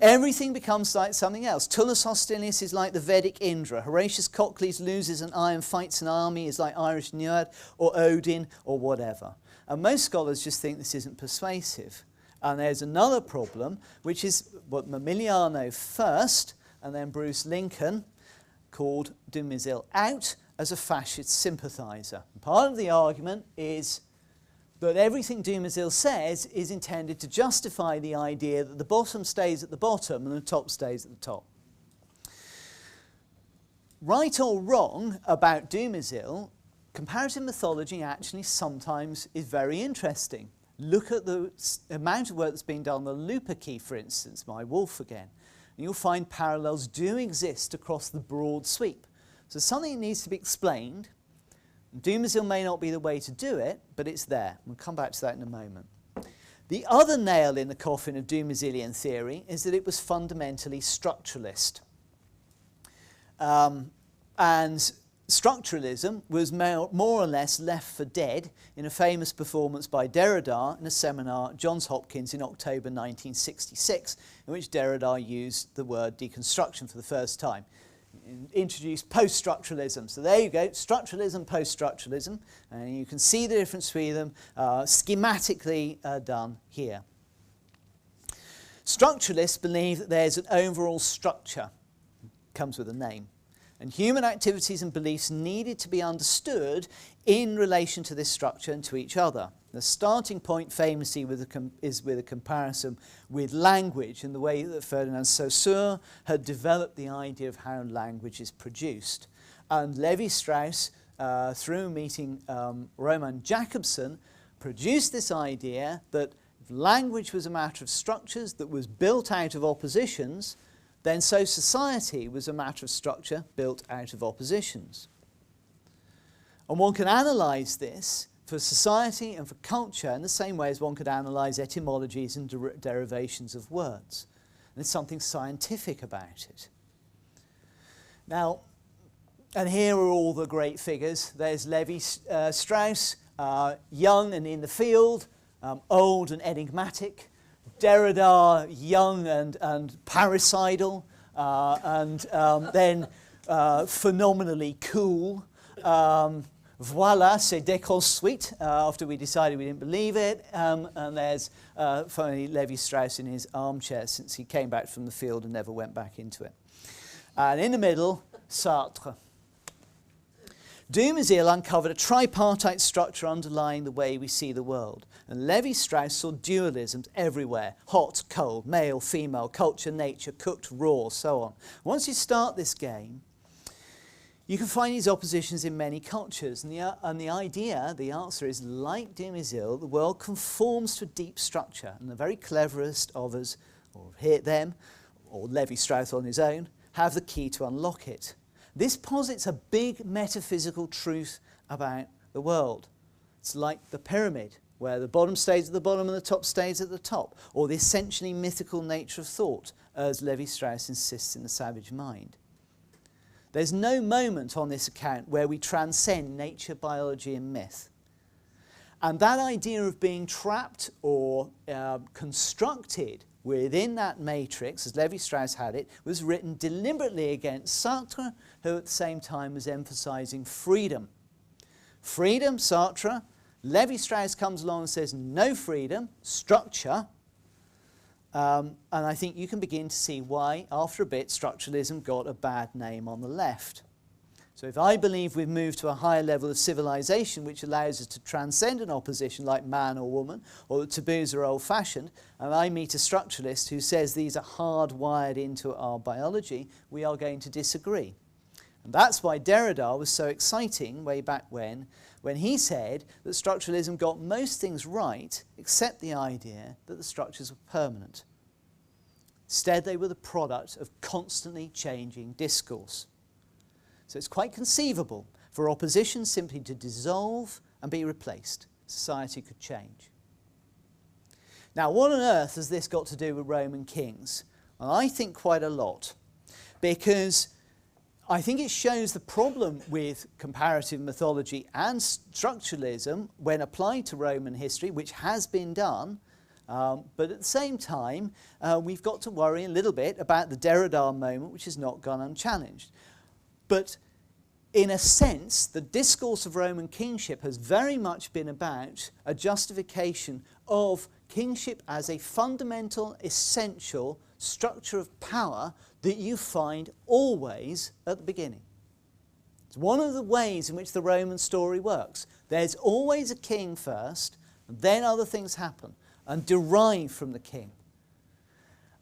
Everything becomes like something else. Tullus Hostilius is like the Vedic Indra. Horatius Cocles loses an eye and fights an army is like Irish Njord or Odin or whatever. And most scholars just think this isn't persuasive. And there's another problem, which is what Mamiliano first, and then Bruce Lincoln, called Dumezil out as a fascist sympathiser. Part of the argument is that everything Dumezil says is intended to justify the idea that the bottom stays at the bottom and the top stays at the top. Right or wrong about Dumezil, comparative mythology actually sometimes is very interesting. Look at the amount of work that's been done on the Luperci, for instance, My Wolf again. And you'll find parallels do exist across the broad sweep. So something needs to be explained. Dumezil may not be the way to do it, but it's there. We'll come back to that in a moment. The other nail in the coffin of Dumezilian theory is that it was fundamentally structuralist. And structuralism was more or less left for dead in a famous performance by Derrida in a seminar at Johns Hopkins in October 1966, in which Derrida used the word deconstruction for the first time. Introduced post-structuralism. So there you go, structuralism, post-structuralism, and you can see the difference between them schematically done here. Structuralists believe that there's an overall structure, comes with a name, and human activities and beliefs needed to be understood in relation to this structure and to each other. The starting point famously is with a comparison with language and the way that Ferdinand Saussure had developed the idea of how language is produced. And Levi-Strauss, through meeting Roman Jakobson, produced this idea that if language was a matter of structures that was built out of oppositions, then so society was a matter of structure built out of oppositions. And one can analyse this for society and for culture in the same way as one could analyse etymologies and derivations of words. And there's something scientific about it. Now, and here are all the great figures. There's Levi-Strauss, young and in the field, old and enigmatic. Derrida, young and parricidal, and then phenomenally cool. Voilà, c'est déconstruit, after we decided we didn't believe it. And there's finally Levi-Strauss in his armchair since he came back from the field and never went back into it. And in the middle, Sartre. Dumézil uncovered a tripartite structure underlying the way we see the world. And Levi-Strauss saw dualisms everywhere: hot, cold, male, female, culture, nature, cooked, raw, so on. Once you start this game, you can find these oppositions in many cultures, and the answer is, like Dumézil, the world conforms to a deep structure, and the very cleverest of us, or them, or Levi-Strauss on his own, have the key to unlock it. This posits a big metaphysical truth about the world. It's like the pyramid, where the bottom stays at the bottom and the top stays at the top, or the essentially mythical nature of thought, as Levi-Strauss insists in The Savage Mind. There's no moment on this account where we transcend nature, biology and myth. And that idea of being trapped or constructed within that matrix, as Levi-Strauss had it, was written deliberately against Sartre, who at the same time was emphasizing freedom. Freedom, Sartre. Levi-Strauss comes along and says no freedom, structure. And I think you can begin to see why, after a bit, structuralism got a bad name on the left. So if I believe we've moved to a higher level of civilization which allows us to transcend an opposition like man or woman, or that taboos are old-fashioned, and I meet a structuralist who says these are hardwired into our biology, we are going to disagree. And that's why Derrida was so exciting way back when he said that structuralism got most things right except the idea that the structures were permanent. Instead, they were the product of constantly changing discourse. So it's quite conceivable for opposition simply to dissolve and be replaced. Society could change. Now, what on earth has this got to do with Roman kings? Well, I think quite a lot, because I think it shows the problem with comparative mythology and structuralism when applied to Roman history, which has been done, but at the same time, we've got to worry a little bit about the Derrida moment, which has not gone unchallenged. But in a sense, the discourse of Roman kingship has very much been about a justification of kingship as a fundamental, essential structure of power that you find always at the beginning. It's one of the ways in which the Roman story works. There's always a king first, and then other things happen and derive from the king.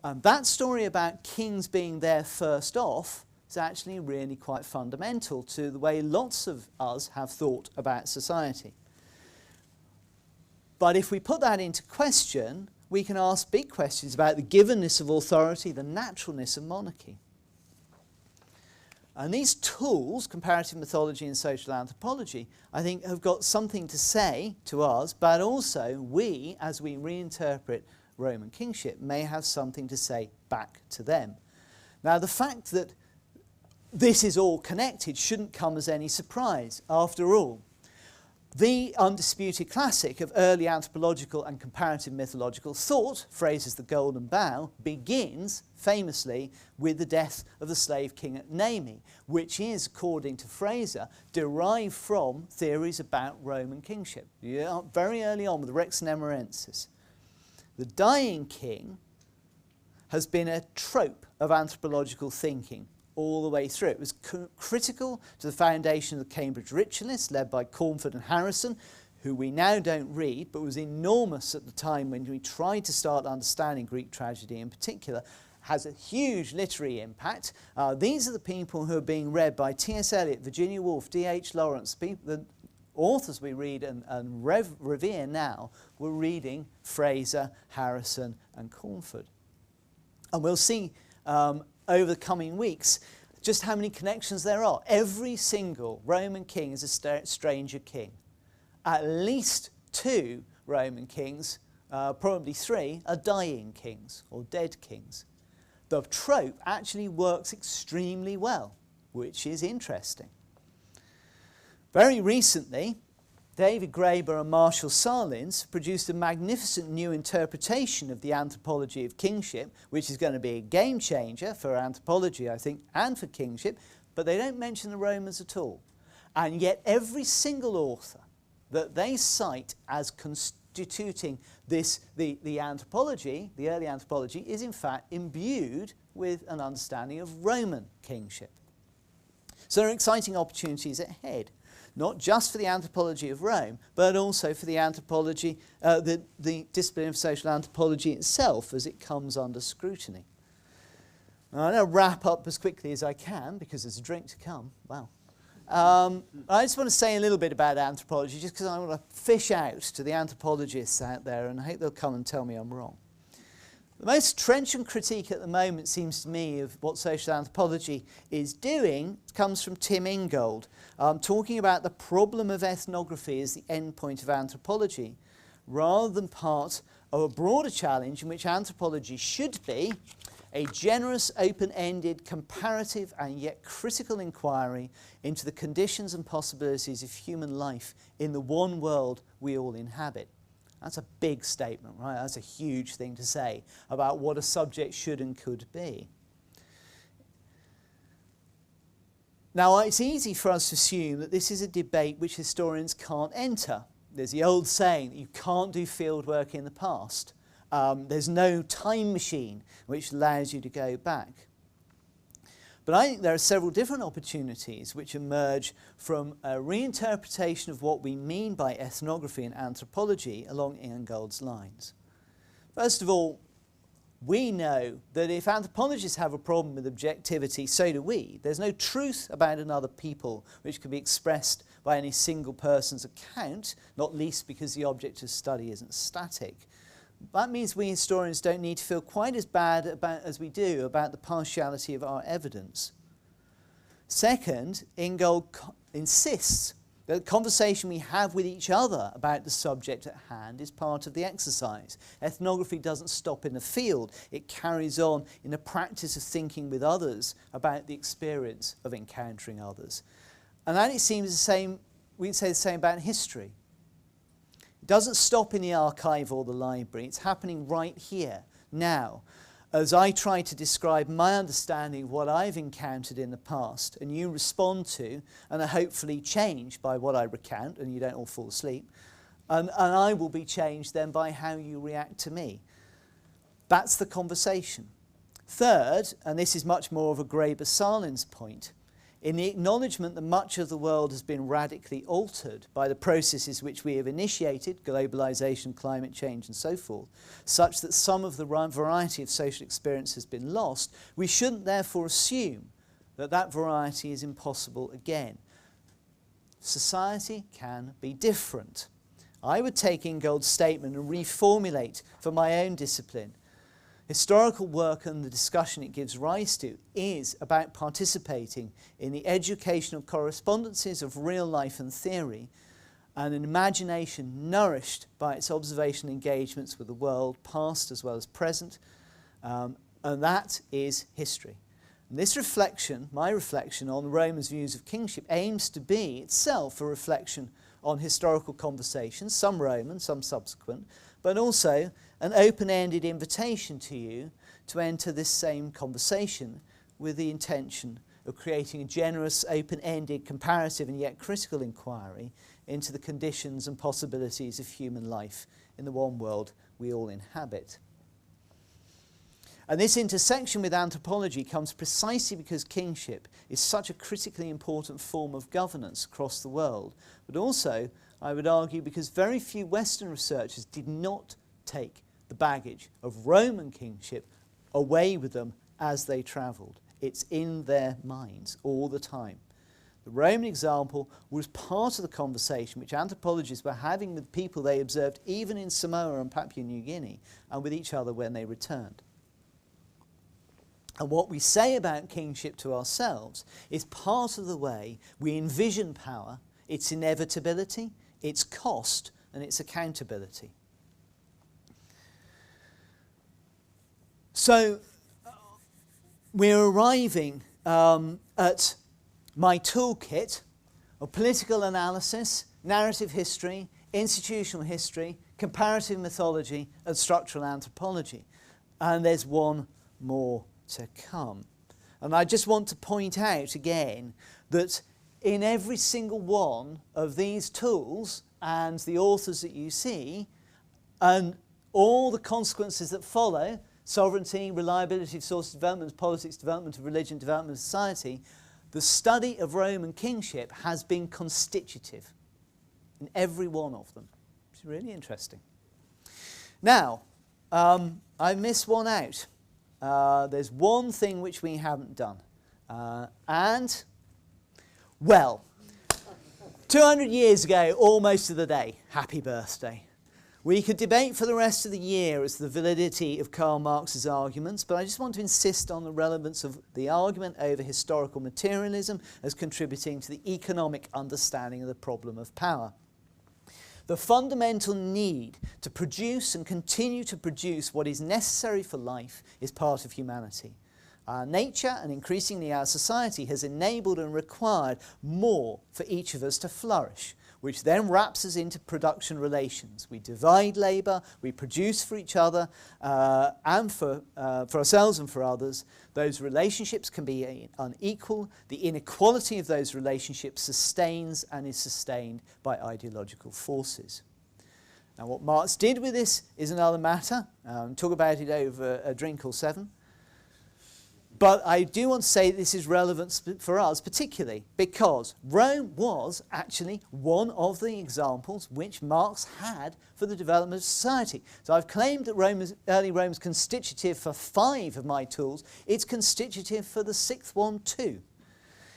And that story about kings being there first off is actually really quite fundamental to the way lots of us have thought about society. But if we put that into question, we can ask big questions about the givenness of authority, the naturalness of monarchy. And these tools, comparative mythology and social anthropology, I think have got something to say to us, but also we, as we reinterpret Roman kingship, may have something to say back to them. Now, the fact that this is all connected shouldn't come as any surprise. After all, the undisputed classic of early anthropological and comparative mythological thought, Fraser's The Golden Bough, begins famously with the death of the slave king at Nemi, which is, according to Fraser, derived from theories about Roman kingship. Yeah, very early on with the Rex Nemorensis. The dying king has been a trope of anthropological thinking all the way through. It was critical to the foundation of the Cambridge Ritualists, led by Cornford and Harrison, who we now don't read, but was enormous at the time when we tried to start understanding Greek tragedy in particular, has a huge literary impact. These are the people who are being read by T.S. Eliot, Virginia Woolf, D.H. Lawrence, the authors we read and revere now were reading Fraser, Harrison and Cornford. And we'll see over the coming weeks just how many connections there are. Every single Roman king is a stranger king. at least 2 Roman kings, probably 3, are dying kings or dead kings. The trope actually works extremely well, which is interesting. Very recently, David Graeber and Marshall Salins produced a magnificent new interpretation of the anthropology of kingship, which is going to be a game changer for anthropology, I think, and for kingship, but they don't mention the Romans at all. And yet every single author that they cite as constituting this, the anthropology, the early anthropology, is in fact imbued with an understanding of Roman kingship. So there are exciting opportunities ahead, not just for the anthropology of Rome, but also for the anthropology, the discipline of social anthropology itself as it comes under scrutiny. Now, I'm going to wrap up as quickly as I can because there's a drink to come. Wow. I just want to say a little bit about anthropology just because I want to fish out to the anthropologists out there, and I hope they'll come and tell me I'm wrong. The most trenchant critique at the moment, seems to me, of what social anthropology is doing comes from Tim Ingold, talking about the problem of ethnography as the end point of anthropology, rather than part of a broader challenge in which anthropology should be a generous, open-ended, comparative and yet critical inquiry into the conditions and possibilities of human life in the one world we all inhabit. That's a big statement, right? That's a huge thing to say about what a subject should and could be. Now, it's easy for us to assume that this is a debate which historians can't enter. There's the old saying that you can't do field work in the past. There's no time machine which allows you to go back. But I think there are several different opportunities which emerge from a reinterpretation of what we mean by ethnography and anthropology along Ingold's lines. First of all, we know that if anthropologists have a problem with objectivity, so do we. There's no truth about another people which can be expressed by any single person's account, not least because the object of study isn't static. That means we historians don't need to feel quite as bad as we do about the partiality of our evidence. Second, Ingold insists that the conversation we have with each other about the subject at hand is part of the exercise. Ethnography doesn't stop in the field. It carries on in the practice of thinking with others about the experience of encountering others. And that, it seems, the same, we can say the same about history. It doesn't stop in the archive or the library. It's happening right here, now, as I try to describe my understanding of what I've encountered in the past, and you respond to, and are hopefully changed by what I recount, and you don't all fall asleep, and I will be changed then by how you react to me. That's the conversation. Third, and this is much more of a Graeber-Salins point, in the acknowledgement that much of the world has been radically altered by the processes which we have initiated, globalization, climate change and so forth, such that some of the variety of social experience has been lost, we shouldn't therefore assume that that variety is impossible again. Society can be different. I would take Ingold's statement and reformulate for my own discipline. Historical work and the discussion it gives rise to is about participating in the educational correspondences of real life and theory, and an imagination nourished by its observational engagements with the world, past as well as present, and that is history. And this reflection, my reflection on Rome's views of kingship, aims to be itself a reflection on historical conversations, some Roman, some subsequent, but also an open-ended invitation to you to enter this same conversation with the intention of creating a generous, open-ended, comparative and yet critical inquiry into the conditions and possibilities of human life in the one world we all inhabit. And this intersection with anthropology comes precisely because kingship is such a critically important form of governance across the world, but also, I would argue, because very few Western researchers did not take the baggage of Roman kingship away with them as they travelled. It's in their minds all the time. The Roman example was part of the conversation which anthropologists were having with people they observed even in Samoa and Papua New Guinea, and with each other when they returned. And what we say about kingship to ourselves is part of the way we envision power, its inevitability, its cost and its accountability. So we're arriving at my toolkit of political analysis, narrative history, institutional history, comparative mythology, and structural anthropology. And there's one more to come. And I just want to point out again that in every single one of these tools and the authors that you see, and all the consequences that follow, sovereignty, reliability of source development, politics, development of religion, development of society, the study of Roman kingship has been constitutive in every one of them. It's really interesting. Now, I missed one out. There's one thing which we haven't done. Well, 200 years ago, almost to the day, happy birthday. We could debate for the rest of the year as to the validity of Karl Marx's arguments, but I just want to insist on the relevance of the argument over historical materialism as contributing to the economic understanding of the problem of power. The fundamental need to produce and continue to produce what is necessary for life is part of humanity. Our nature, and increasingly our society, has enabled and required more for each of us to flourish, which then wraps us into production relations. We divide labour, we produce for each other and for ourselves and for others. Those relationships can be unequal. The inequality of those relationships sustains and is sustained by ideological forces. Now, what Marx did with this is another matter. Talk about it over a drink or seven. But I do want to say this is relevant for us particularly because Rome was actually one of the examples which Marx had for the development of society. So I've claimed that early Rome is constitutive for 5 of my tools. It's constitutive for the 6th one too.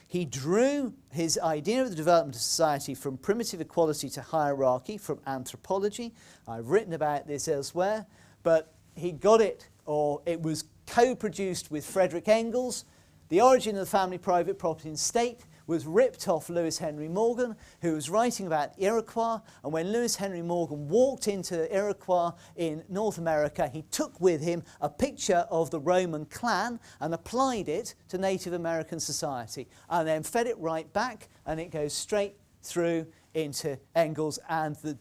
He drew his idea of the development of society from primitive equality to hierarchy from anthropology. I've written about this elsewhere, but he got it, or it was co-produced with Frederick Engels. The Origin of the Family, Private Property and State was ripped off Lewis Henry Morgan, who was writing about Iroquois, and when Lewis Henry Morgan walked into Iroquois in North America, he took with him a picture of the Roman clan and applied it to Native American society, and then fed it right back, and it goes straight through into Engels and the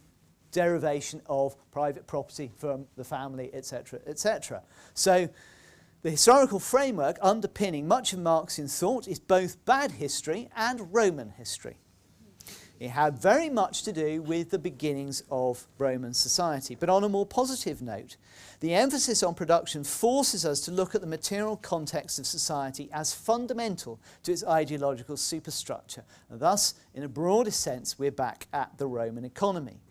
derivation of private property from the family, etc., etc. So the historical framework underpinning much of Marxian thought is both bad history and Roman history. It had very much to do with the beginnings of Roman society. But on a more positive note, the emphasis on production forces us to look at the material context of society as fundamental to its ideological superstructure. And thus, in a broader sense, we're back at the Roman economy.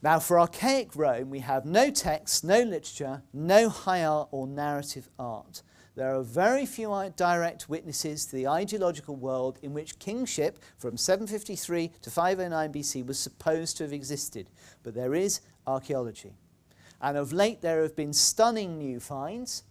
Now, for archaic Rome, we have no text, no literature, no high art or narrative art. There are very few direct witnesses to the ideological world in which kingship from 753 to 509 BC was supposed to have existed. But there is archaeology. And of late, there have been stunning new finds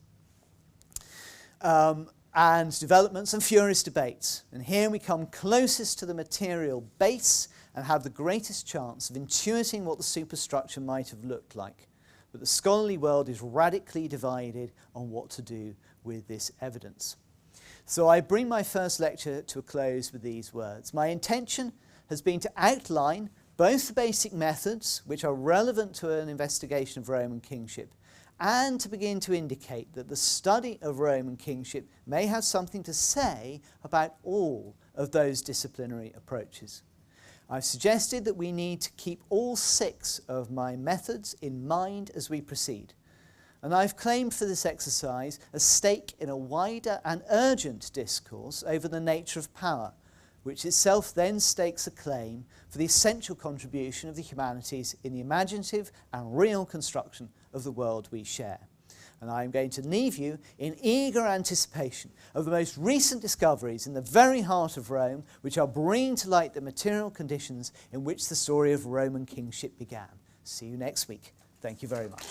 and developments and furious debates. And here we come closest to the material base and have the greatest chance of intuiting what the superstructure might have looked like. But the scholarly world is radically divided on what to do with this evidence. So I bring my first lecture to a close with these words. My intention has been to outline both the basic methods which are relevant to an investigation of Roman kingship and to begin to indicate that the study of Roman kingship may have something to say about all of those disciplinary approaches. I've suggested that we need to keep all 6 of my methods in mind as we proceed. And I've claimed for this exercise a stake in a wider and urgent discourse over the nature of power, which itself then stakes a claim for the essential contribution of the humanities in the imaginative and real construction of the world we share. And I am going to leave you in eager anticipation of the most recent discoveries in the very heart of Rome, which are bringing to light the material conditions in which the story of Roman kingship began. See you next week. Thank you very much.